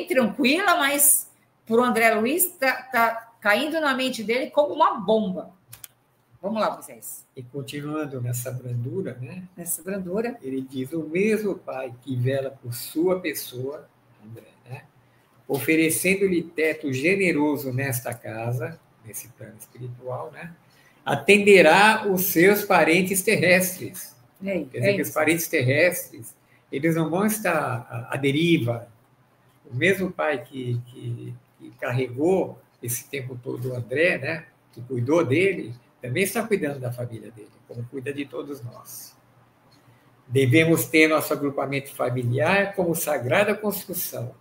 tranquila, mas para o André Luiz está caindo na mente dele como uma bomba. Vamos lá, vocês. E continuando nessa brandura, né? Nessa brandura. Ele diz, o mesmo Pai que vela por sua pessoa, André, né? Oferecendo-lhe teto generoso nesta casa, nesse plano espiritual, né? Atenderá os seus parentes terrestres. Quer dizer que os parentes terrestres, eles não vão estar à deriva. O mesmo Pai que carregou esse tempo todo o André, né? Que cuidou dele, também está cuidando da família dele, como cuida de todos nós. Devemos ter nosso agrupamento familiar como sagrada construção,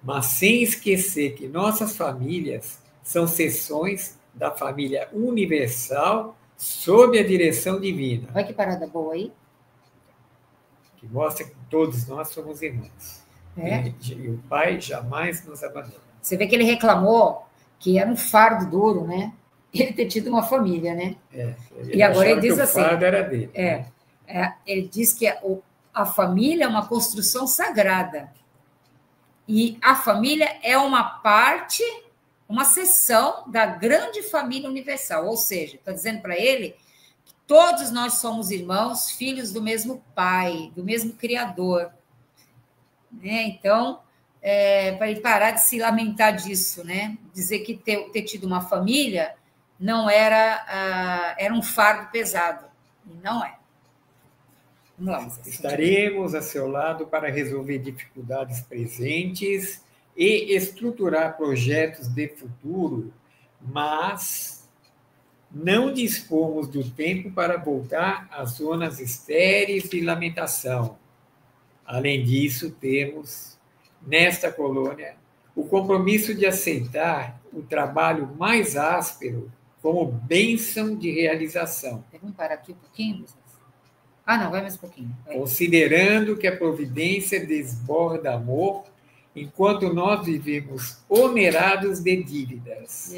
mas sem esquecer que nossas famílias são seções da família universal sob a direção divina. Olha que parada boa aí. Que mostra que todos nós somos irmãos. E o Pai jamais nos abandona. Você vê que ele reclamou que era um fardo duro, né? Ele ter tido uma família, né? E agora ele diz assim... O fardo era dele. Ele diz que a família é uma construção sagrada. E a família é uma parte, uma seção da grande família universal. Ou seja, está dizendo para ele que todos nós somos irmãos, filhos do mesmo Pai, do mesmo Criador. Né? Então, para ele parar de se lamentar disso, né? Dizer que ter tido uma família não era um fardo pesado. E não é. Vamos lá, estaremos a seu lado para resolver dificuldades presentes e estruturar projetos de futuro, mas não dispomos do tempo para voltar às zonas estéreis de lamentação. Além disso, temos, nesta colônia, o compromisso de aceitar o trabalho mais áspero como bênção de realização. Vamos parar aqui um pouquinho? Ah, não, vai mais um pouquinho. Vai. Considerando que a providência desborda amor, enquanto nós vivemos onerados de dívidas.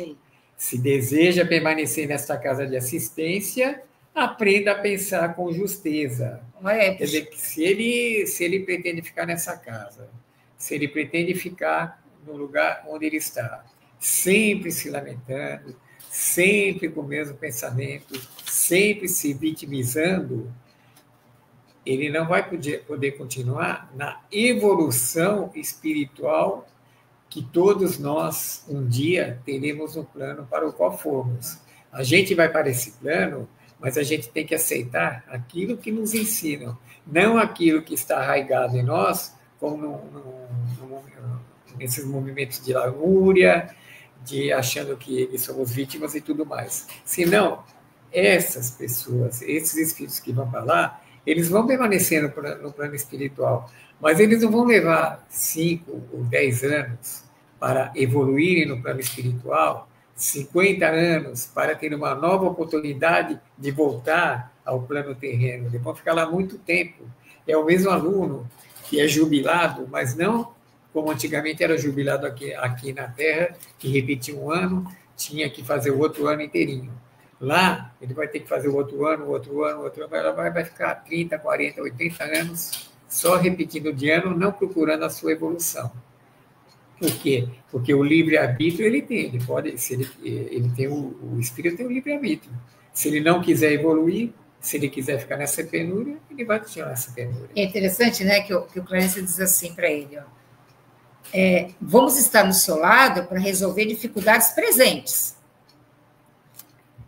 Se deseja permanecer nesta casa de assistência, aprenda a pensar com justeza. Quer dizer, que se ele pretende ficar nessa casa, se ele pretende ficar no lugar onde ele está, sempre se lamentando, sempre com o mesmo pensamento, sempre se vitimizando, ele não vai poder continuar na evolução espiritual que todos nós, um dia, teremos um plano para o qual formos. A gente vai para esse plano, mas a gente tem que aceitar aquilo que nos ensinam, não aquilo que está arraigado em nós, como nesses movimentos de lamúria, de achando que somos vítimas e tudo mais. Senão, essas pessoas, esses espíritos que vão para lá, eles vão permanecer no plano espiritual, mas eles não vão levar 5 ou 10 anos para evoluírem no plano espiritual, 50 anos para ter uma nova oportunidade de voltar ao plano terreno. Eles vão ficar lá muito tempo. É o mesmo aluno que é jubilado, mas não como antigamente era jubilado aqui na Terra, que repetia um ano, tinha que fazer o outro ano inteirinho. Lá, ele vai ter que fazer o outro ano, ela vai ficar 30, 40, 80 anos só repetindo de ano, não procurando a sua evolução. Por quê? Porque o livre-arbítrio ele tem, ele pode, se ele tem o espírito tem o livre-arbítrio. Se ele não quiser evoluir, se ele quiser ficar nessa penúria, ele vai continuar nessa penúria. É interessante, né, que o Clarence diz assim para ele, ó, vamos estar no seu lado para resolver dificuldades presentes.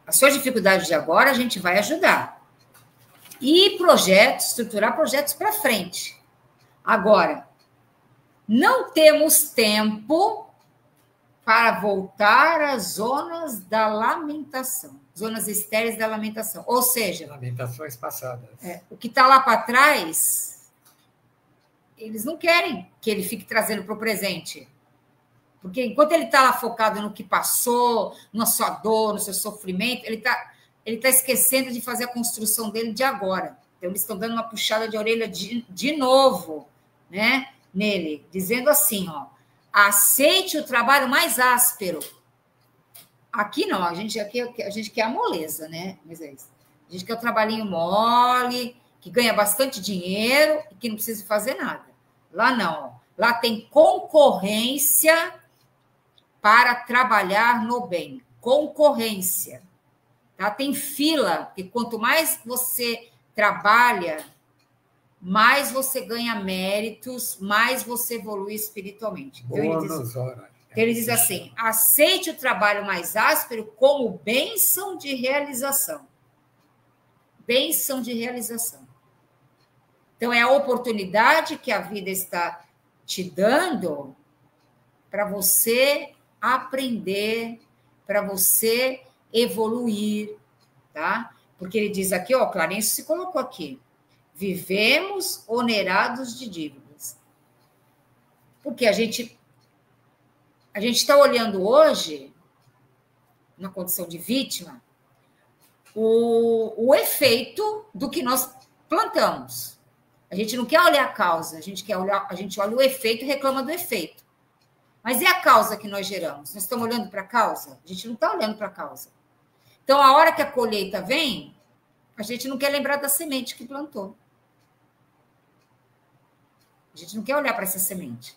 A sua dificuldade de agora a gente vai ajudar. E estruturar projetos para frente. Agora, não temos tempo para voltar às zonas da lamentação, zonas estéreis da lamentação. Ou seja, lamentações passadas. O que está lá para trás, eles não querem que ele fique trazendo para o presente. Porque enquanto ele está lá focado no que passou, na sua dor, no seu sofrimento, ele tá esquecendo de fazer a construção dele de agora. Então, eles estão dando uma puxada de orelha de novo, né, nele, dizendo assim, ó, aceite o trabalho mais áspero. Aqui não, a gente quer a moleza, né, Moisés? A gente quer o trabalhinho mole, que ganha bastante dinheiro e que não precisa fazer nada. Lá não, lá tem concorrência para trabalhar no bem. Concorrência. Tá? Tem fila, porque quanto mais você trabalha, mais você ganha méritos, mais você evolui espiritualmente. Então, ele diz assim, aceite o trabalho mais áspero como bênção de realização. Bênção de realização. Então, é a oportunidade que a vida está te dando para você aprender, para você evoluir, tá? Porque ele diz aqui, ó, Clarence se colocou aqui, vivemos onerados de dívidas. Porque a gente está olhando hoje, na condição de vítima, o efeito do que nós plantamos. A gente não quer olhar a causa, a gente olha o efeito e reclama do efeito. Mas e a causa que nós geramos? Nós estamos olhando para a causa? A gente não está olhando para a causa. Então, a hora que a colheita vem, a gente não quer lembrar da semente que plantou. A gente não quer olhar para essa semente.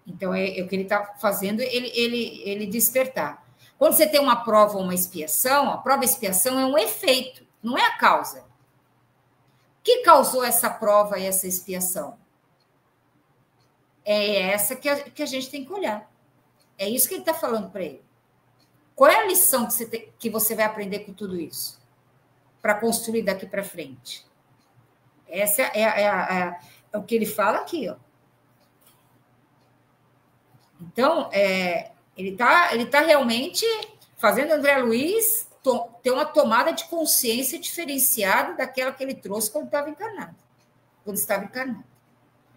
Então, é o que ele está fazendo, ele despertar. Quando você tem uma prova ou uma expiação, a prova e expiação é um efeito, não é a causa. O que causou essa prova e essa expiação? É essa que a gente tem que olhar. É isso que ele está falando para ele. Qual é a lição que você vai aprender com tudo isso? Para construir daqui para frente. Essa é o que ele fala aqui, ó. Então, ele tá realmente fazendo André Luiz ter uma tomada de consciência diferenciada daquela que ele trouxe quando estava encarnado. quando estava encarnado.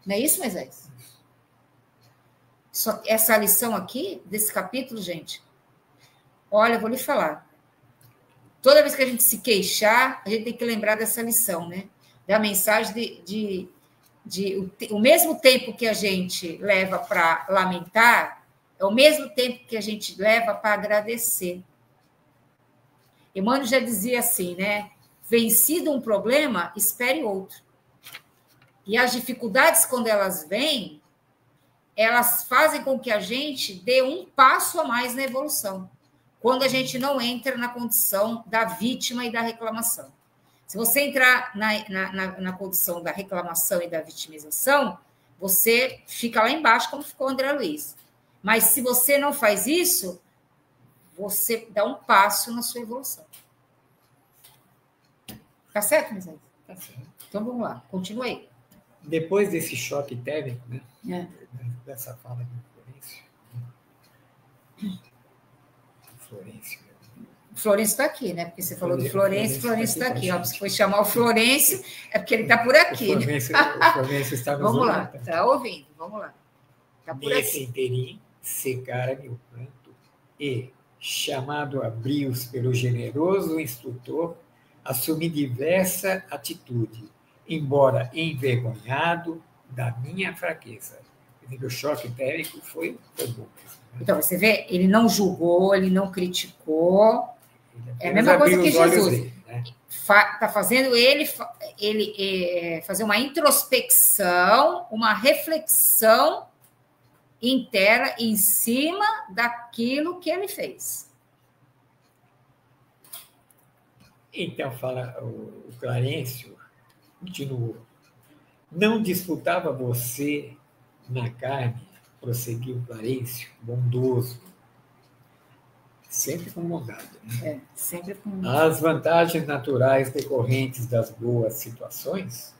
Não é isso, Moisés? Essa lição aqui, desse capítulo, gente, olha, eu vou lhe falar. Toda vez que a gente se queixar, a gente tem que lembrar dessa lição, né? Da mensagem o mesmo tempo que a gente leva para lamentar, é o mesmo tempo que a gente leva para agradecer. Emmanuel já dizia assim, né? Vencido um problema, espere outro. E as dificuldades, quando elas vêm, elas fazem com que a gente dê um passo a mais na evolução, quando a gente não entra na condição da vítima e da reclamação. Se você entrar na condição da reclamação e da vitimização, você fica lá embaixo, como ficou o André Luiz. Mas se você não faz isso, você dá um passo na sua evolução. Tá certo, Moisés? Tá certo. Então vamos lá, continua aí. Depois desse choque térmico, né? Dessa fala de Florencio. Florencio está aqui, né? Porque você falou do Florencio está aqui. Ó, você foi chamar o Florencio, é porque ele está por aqui. O Florencio está nos Vamos lá, está ouvindo, vamos lá. Tá por Nesse aqui. interim, secara-me o pranto e, chamado a brios pelo generoso instrutor, assumi diversa atitude, embora envergonhado da minha fraqueza. O choque térmico foi bom. Então, você vê, ele não julgou, ele não criticou. É a mesma coisa que Jesus. Está fazendo ele fazer uma introspecção, uma reflexão interna em cima daquilo que ele fez. Então, fala o Clarencio, continuou. Não disputava você na carne, prosseguiu o Clarencio, bondoso, sempre com bondade. Né? Sempre com... As vantagens naturais decorrentes das boas situações,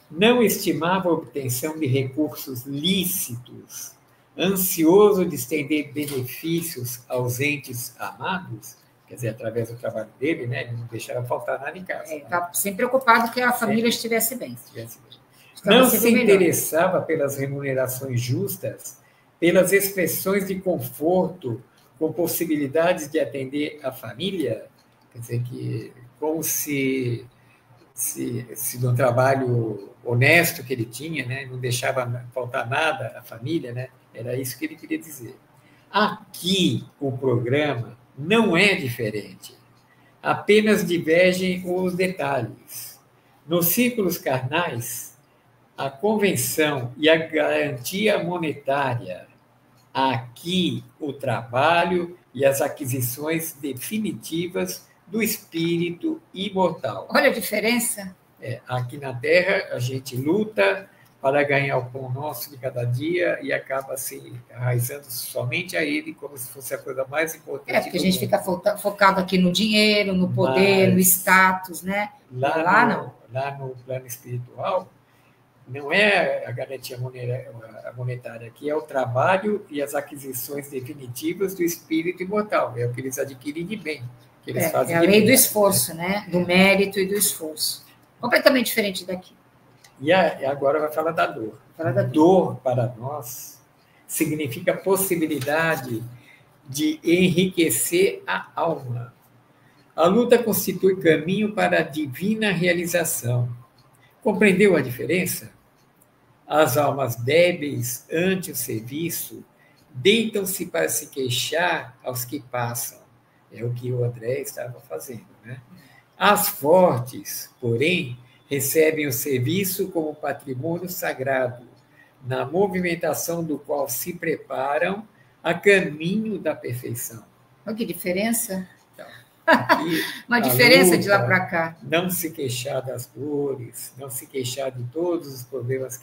não estimava a obtenção de recursos lícitos, ansioso de estender benefícios aos entes amados, quer dizer, através do trabalho dele, né? Ele não deixava faltar nada em casa. Estava sempre preocupado que a família estivesse bem. Não se interessava pelas remunerações justas, pelas expressões de conforto, com possibilidades de atender a família, quer dizer, que como se no trabalho honesto que ele tinha, né, não deixava faltar nada à família, né, era isso que ele queria dizer. Aqui, o programa não é diferente, apenas divergem os detalhes. Nos círculos carnais, a convenção e a garantia monetária, aqui o trabalho e as aquisições definitivas do espírito imortal. Olha a diferença. Aqui na Terra, a gente luta para ganhar o pão nosso de cada dia e acaba se arraizando somente a ele, como se fosse a coisa mais importante. Porque a gente fica focado aqui no dinheiro, no poder, no status, né? Lá no plano espiritual, não é a garantia monetária, aqui é o trabalho e as aquisições definitivas do espírito imortal, é o que eles adquirem de bem. Que eles fazem é a lei do esforço, né? Do mérito e do esforço. Completamente diferente daqui. E agora vai falar da dor. Dor, para nós, significa possibilidade de enriquecer a alma. A luta constitui caminho para a divina realização. Compreendeu a diferença? As almas débeis ante o serviço deitam-se para se queixar aos que passam. É o que o André estava fazendo, né? As fortes, porém, recebem o serviço como patrimônio sagrado, na movimentação do qual se preparam a caminho da perfeição. Olha que diferença. Então, uma diferença de lá para cá. Não se queixar das dores, não se queixar de todos os problemas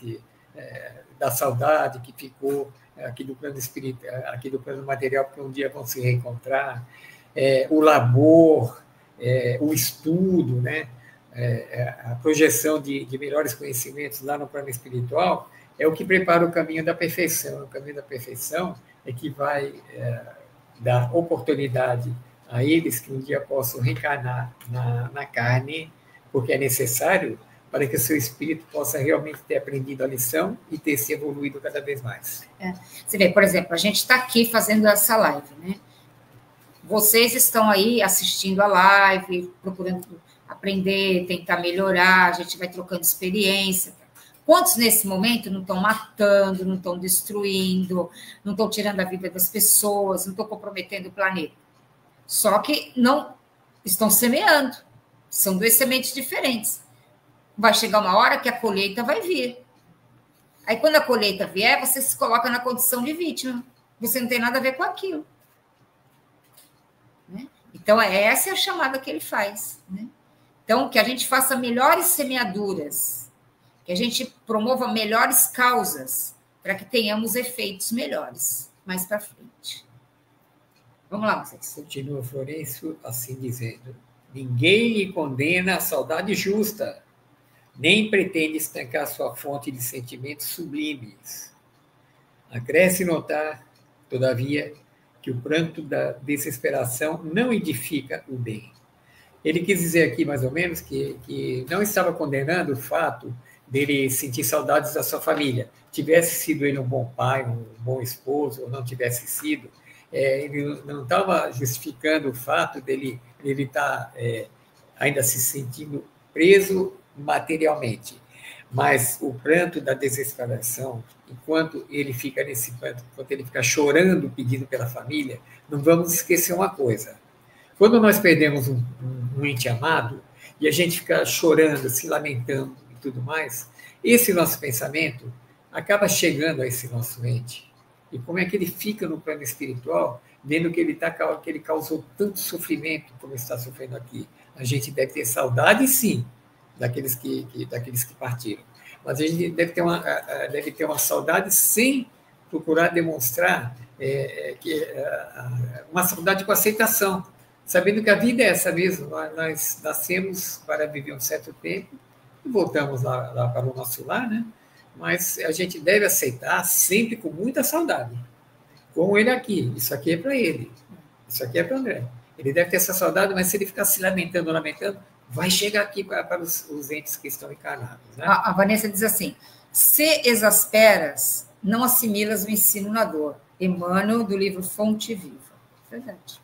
da saudade que ficou aqui do plano espiritual, aqui do plano material, porque um dia vão se reencontrar, o labor, o estudo, né? A projeção de melhores conhecimentos lá no plano espiritual é o que prepara o caminho da perfeição. O caminho da perfeição é que vai dar oportunidade a eles que um dia possam reencarnar na carne, porque é necessário para que o seu espírito possa realmente ter aprendido a lição e ter se evoluído cada vez mais. Você vê, por exemplo, a gente está aqui fazendo essa live, né? Vocês estão aí assistindo a live, procurando aprender, tentar melhorar, a gente vai trocando experiência. Quantos nesse momento não estão matando, não estão destruindo, não estão tirando a vida das pessoas, não estão comprometendo o planeta? Só que não estão semeando. São duas sementes diferentes. Vai chegar uma hora que a colheita vai vir. Aí, quando a colheita vier, você se coloca na condição de vítima. Você não tem nada a ver com aquilo. Né? Então, essa é a chamada que ele faz. Né? Então, que a gente faça melhores semeaduras, que a gente promova melhores causas, para que tenhamos efeitos melhores mais para frente. Vamos lá, vocês. Continua Florencio assim dizendo: ninguém lhe condena a saudade justa, nem pretende estancar sua fonte de sentimentos sublimes. Acresce notar, todavia, que o pranto da desesperação não edifica o bem. Ele quis dizer aqui, mais ou menos, que não estava condenando o fato dele sentir saudades da sua família. Tivesse sido ele um bom pai, um bom esposo, ou não tivesse sido, ele não estava justificando o fato dele estar ainda se sentindo preso materialmente. Mas o pranto da desesperação, enquanto ele fica nesse pranto, enquanto ele fica chorando, pedindo pela família, não vamos esquecer uma coisa. Quando nós perdemos um ente amado, e a gente fica chorando, se lamentando e tudo mais, esse nosso pensamento acaba chegando a esse nosso ente. E como é que ele fica no plano espiritual, vendo que ele causou tanto sofrimento como está sofrendo aqui? A gente deve ter saudade, sim, daqueles que partiram. Mas a gente deve ter uma saudade sem procurar demonstrar uma saudade com aceitação, sabendo que a vida é essa mesmo. Nós nascemos para viver um certo tempo e voltamos lá para o nosso lar, né? Mas a gente deve aceitar sempre com muita saudade. Como ele aqui, isso aqui é para ele, isso aqui é para o André. Ele deve ter essa saudade, mas se ele ficar se lamentando, vai chegar aqui para os entes que estão encarnados. Né? A Vanessa diz assim: se exasperas, não assimilas o ensino na dor. Emmanuel, do livro Fonte Viva. Verdade.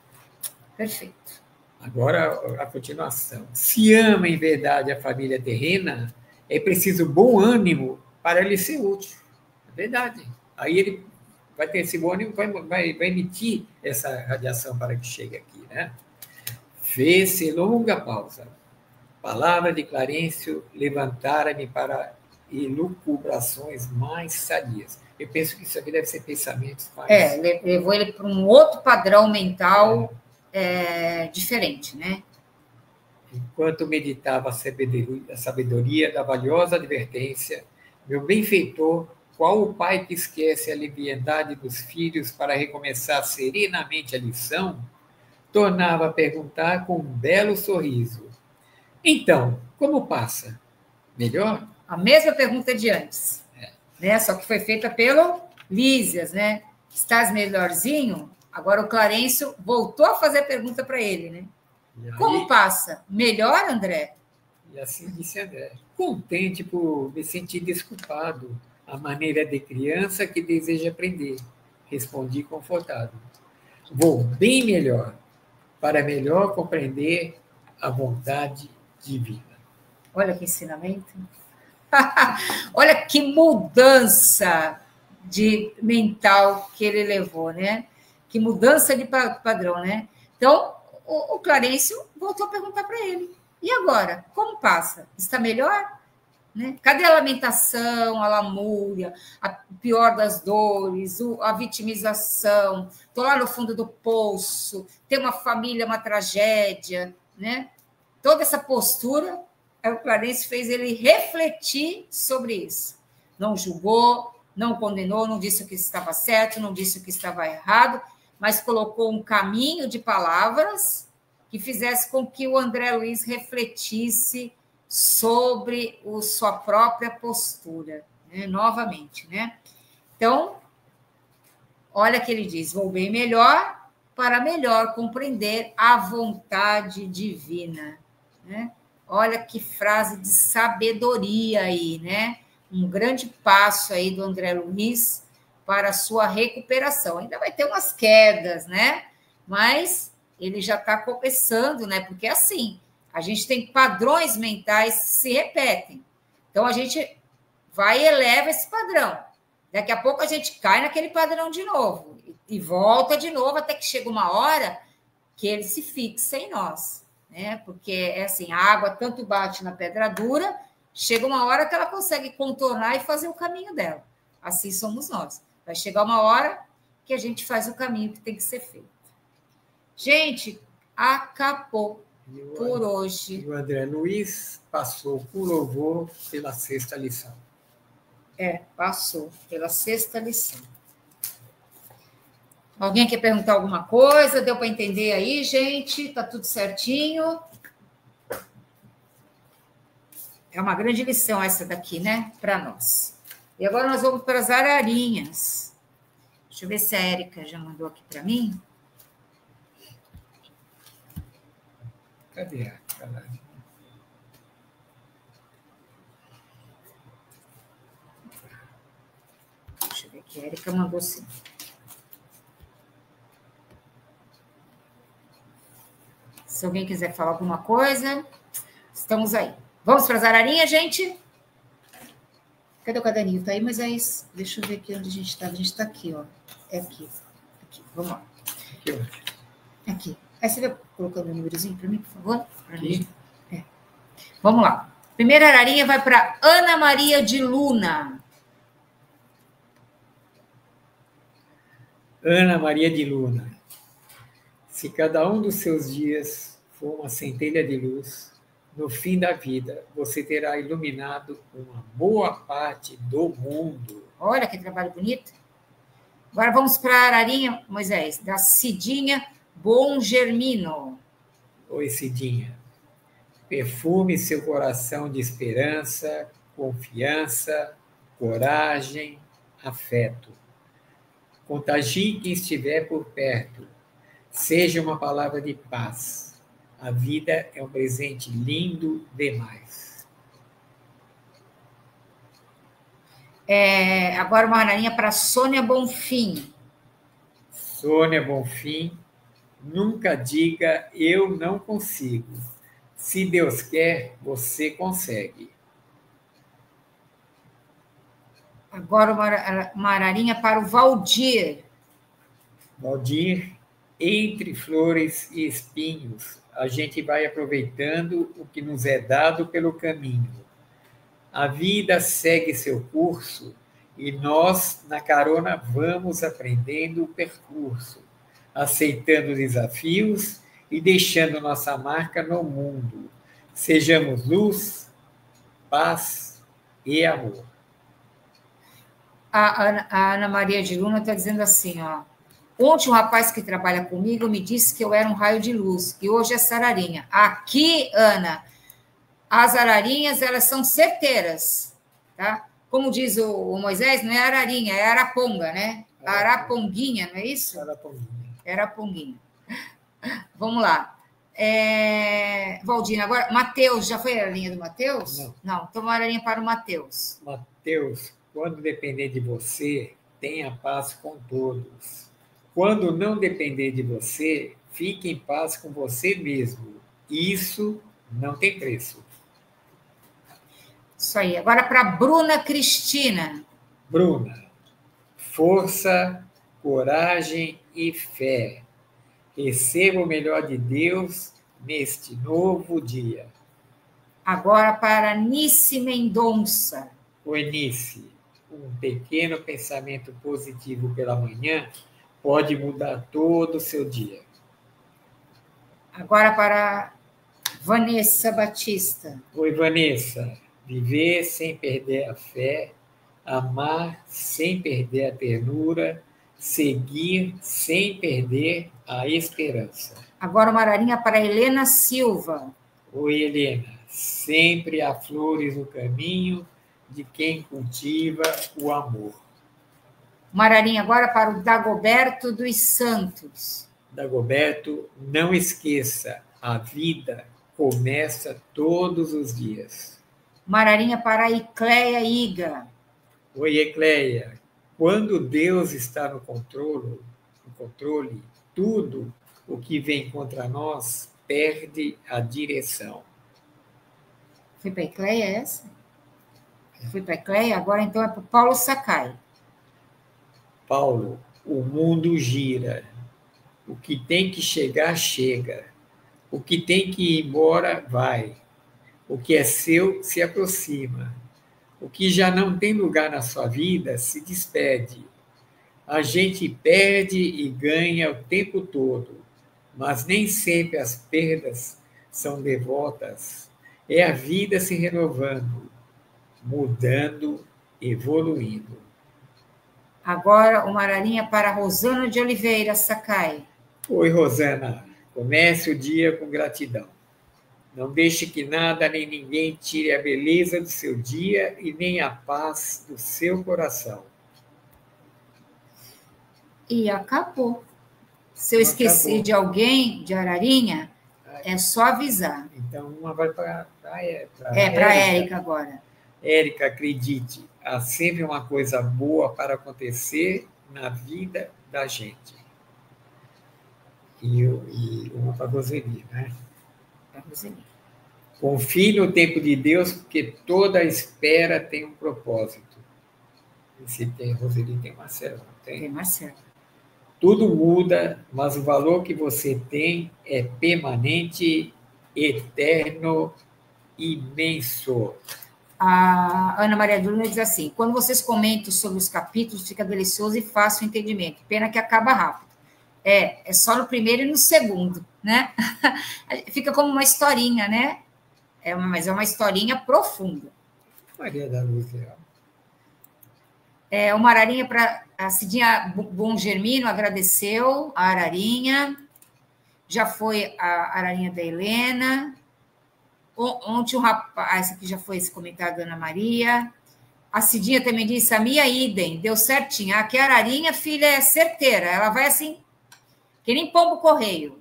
Perfeito. Agora, a continuação. Se ama em verdade a família terrena, é preciso bom ânimo para lhe ser útil. É verdade. Aí ele vai ter esse bom ânimo, vai emitir essa radiação para que chegue aqui. Né? Fez-se longa pausa. Palavra de Clarencio levantara-me para elucubrações mais sadias. Eu penso que isso aqui deve ser pensamentos mais... levou ele para um outro padrão mental diferente, né? Enquanto meditava a sabedoria da valiosa advertência, meu benfeitor, qual o pai que esquece a liviandade dos filhos para recomeçar serenamente a lição, tornava a perguntar com um belo sorriso: então, como passa? Melhor? A mesma pergunta de antes, né? Só que foi feita pelo Lísias, né? Estás melhorzinho? Agora o Clarencio voltou a fazer a pergunta para ele, né? Aí, como passa? Melhor, André? E assim disse André: contente por me sentir desculpado, a maneira de criança que deseja aprender. Respondi confortado: vou bem melhor, para melhor compreender a vontade divina. Olha que ensinamento. Olha que mudança de mental que ele levou, né? Que mudança de padrão, né? Então, o Clarencio voltou a perguntar para ele: e agora? Como passa? Está melhor? Né? Cadê a lamentação, a lamúria, a pior das dores, a vitimização? Estou lá no fundo do poço, ter uma família, uma tragédia, né? Toda essa postura, o Clarencio fez ele refletir sobre isso. Não julgou, não condenou, não disse o que estava certo, não disse o que estava errado, mas colocou um caminho de palavras que fizesse com que o André Luiz refletisse sobre sua própria postura, né? Novamente, né? Então, olha que ele diz: vou bem melhor para melhor compreender a vontade divina, né? Olha que frase de sabedoria aí, né? Um grande passo aí do André Luiz para a sua recuperação. Ainda vai ter umas quedas, né? Mas ele já está começando, né? Porque assim, a gente tem padrões mentais que se repetem. Então, a gente vai e eleva esse padrão. Daqui a pouco a gente cai naquele padrão de novo e volta de novo até que chega uma hora que ele se fixa em nós, né? Porque é assim, a água tanto bate na pedra dura, chega uma hora que ela consegue contornar e fazer o caminho dela. Assim somos nós. Vai chegar uma hora que a gente faz o caminho que tem que ser feito. Gente, acabou por hoje. E o André Luiz passou por louvor pela 6ª lição. Passou pela 6ª lição. Alguém quer perguntar alguma coisa? Deu para entender aí, gente? Tá tudo certinho? É uma grande lição essa daqui, né? Para nós. E agora nós vamos para as ararinhas. Deixa eu ver se a Érica já mandou aqui para mim. Cadê a ararinha? Deixa eu ver aqui. A Érica mandou sim. Se alguém quiser falar alguma coisa, estamos aí. Vamos para as ararinhas, gente? Cadê o caderninho? Tá aí, mas é isso. Deixa eu ver aqui onde a gente está. A gente está aqui, ó. É aqui. Aqui. Vamos lá. Aqui. Aí você vai colocando o númerozinho para mim, por favor? Aqui. Vamos lá. Primeira ararinha vai para Ana Maria de Luna. Ana Maria de Luna. Se cada um dos seus dias for uma centelha de luz, no fim da vida você terá iluminado uma boa parte do mundo. Olha que trabalho bonito. Agora vamos para a ararinha, Moisés, da Cidinha Bom Germino. Oi, Cidinha. Perfume seu coração de esperança, confiança, coragem, afeto. Contagie quem estiver por perto. Seja uma palavra de paz. A vida é um presente lindo demais. Agora uma ararinha para Sônia Bonfim. Sônia Bonfim, nunca diga eu não consigo. Se Deus quer, você consegue. Agora uma ararinha para o Valdir. Valdir, entre flores e espinhos, a gente vai aproveitando o que nos é dado pelo caminho. A vida segue seu curso e nós, na carona, vamos aprendendo o percurso, aceitando desafios e deixando nossa marca no mundo. Sejamos luz, paz e amor. A Ana Maria de Luna está dizendo assim, ó. Ontem um rapaz que trabalha comigo me disse que eu era um raio de luz e hoje é ararinha. Aqui, Ana, as ararinhas, elas são certeiras, tá? Como diz o Moisés, não é ararinha, é araponga, né? Araponguinha, não é isso? Araponguinha. Vamos lá. Valdina, agora, Mateus, já foi a ararinha do Mateus? Não, então uma ararinha para o Mateus. Mateus, quando depender de você, tenha paz com todos. Quando não depender de você, fique em paz com você mesmo. Isso não tem preço. Isso aí. Agora para Bruna Cristina. Bruna, força, coragem e fé. Receba o melhor de Deus neste novo dia. Agora para Nice Mendonça. Oi, Nice. Um pequeno pensamento positivo pela manhã pode mudar todo o seu dia. Agora para Vanessa Batista. Oi, Vanessa. Viver sem perder a fé, amar sem perder a ternura, seguir sem perder a esperança. Agora uma ararinha para Helena Silva. Oi, Helena. Sempre há flores no caminho de quem cultiva o amor. Uma ararinha agora para o Dagoberto dos Santos. Dagoberto, não esqueça, a vida começa todos os dias. Uma ararinha para a Icleia Iga. Oi, Ecleia. Quando Deus está no controle, tudo o que vem contra nós perde a direção. Foi para a Icleia essa? Foi para a Icleia? Agora então é para o Paulo Sakai. Paulo, o mundo gira. O que tem que chegar, chega. O que tem que ir embora, vai. O que é seu, se aproxima. O que já não tem lugar na sua vida, se despede. A gente perde e ganha o tempo todo, mas nem sempre as perdas são devotas. É a vida se renovando, mudando, evoluindo. Agora, uma ararinha para Rosana de Oliveira Sakai. Oi, Rosana. Comece o dia com gratidão. Não deixe que nada nem ninguém tire a beleza do seu dia e nem a paz do seu coração. E acabou. Se eu esqueci de alguém, de ararinha, é só avisar. Então, uma vai para para a Érica agora. Érica, acredite, há sempre uma coisa boa para acontecer na vida da gente. E uma para a Roseli, né? Para a Roseli. Confie no tempo de Deus, porque toda espera tem um propósito. E se tem Roseli, tem Marcelo, não tem? Tem Marcelo. Tudo muda, mas o valor que você tem é permanente, eterno, imenso. A Ana Maria Duna diz assim: quando vocês comentam sobre os capítulos, fica delicioso e fácil o entendimento. Pena que acaba rápido. É só no primeiro e no segundo, né? Fica como uma historinha, né? Mas é uma historinha profunda. Maria da Luz, uma ararinha para a Cidinha Bom Germino, agradeceu a ararinha. Já foi a ararinha da Helena. Ontem um rapaz, essa aqui já foi esse comentário da Ana Maria. A Cidinha também disse, a minha idem, deu certinho. Aqui a ararinha, filha, é certeira. Ela vai assim, que nem pombo correio.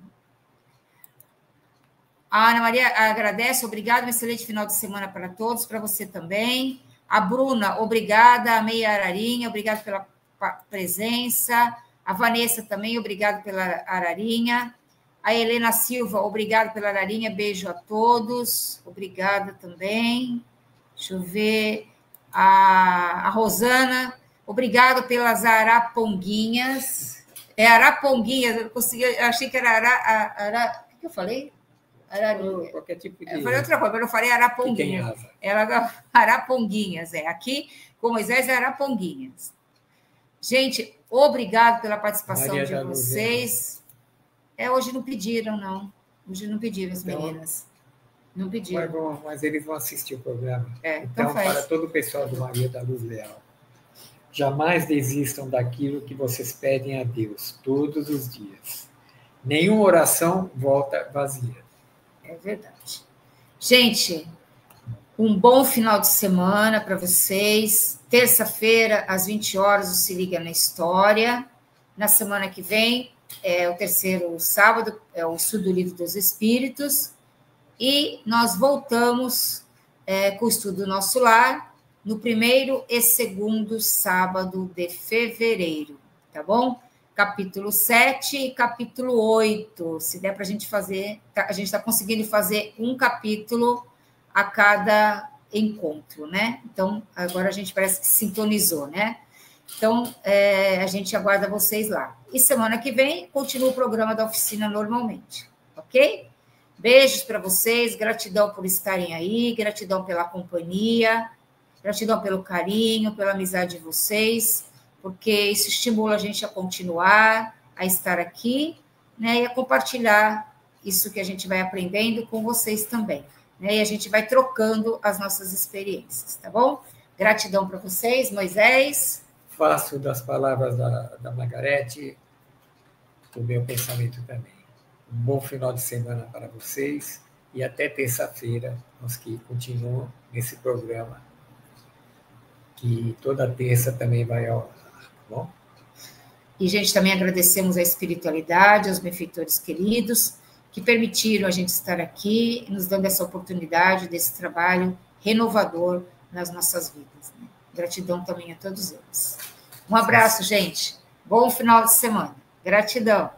A Ana Maria agradece, obrigada, um excelente final de semana para todos, para você também. A Bruna, obrigada, a meia ararinha, obrigada pela presença. A Vanessa também, obrigada pela ararinha. A Helena Silva, obrigada pela ararinha, beijo a todos. Obrigada também. Deixa eu ver. A Rosana, obrigada pelas araponguinhas. É araponguinhas, eu achei que era o que eu falei? Ararinha. Qualquer tipo de... Eu falei outra coisa, mas eu falei araponguinhas. Araponguinhas, Aqui, com Moisés, é araponguinhas. Gente, obrigado pela participação Maria de vocês. Hoje não pediram, não. Hoje não pediram as meninas. Não pediram. Mas eles vão assistir o programa. Então para todo o pessoal do Maria da Luz Leal, jamais desistam daquilo que vocês pedem a Deus todos os dias. Nenhuma oração volta vazia. É verdade. Gente, um bom final de semana para vocês. Terça-feira, às 20 horas, o Se Liga na História. Na semana que vem, é o terceiro sábado, é o Estudo do Livro dos Espíritos. E nós voltamos com o Estudo do Nosso Lar no primeiro e segundo sábado de fevereiro, tá bom? Capítulo 7 e capítulo 8. Se der para a gente fazer, a gente está conseguindo fazer um capítulo a cada encontro, né? Então, agora a gente parece que sintonizou, né? Então, a gente aguarda vocês lá. E semana que vem, continua o programa da oficina normalmente, ok? Beijos para vocês, gratidão por estarem aí, gratidão pela companhia, gratidão pelo carinho, pela amizade de vocês, porque isso estimula a gente a continuar, a estar aqui, né, e a compartilhar isso que a gente vai aprendendo com vocês também, né, e a gente vai trocando as nossas experiências, tá bom? Gratidão para vocês, Moisés. Faço das palavras da Margarete o meu pensamento também. Um bom final de semana para vocês e até terça-feira, nós que continuam nesse programa, que toda terça também vai ao ar. Bom? E, gente, também agradecemos a espiritualidade, aos benfeitores queridos, que permitiram a gente estar aqui, nos dando essa oportunidade desse trabalho renovador nas nossas vidas. Né? Gratidão também a todos eles. Um abraço, gente. Bom final de semana. Gratidão.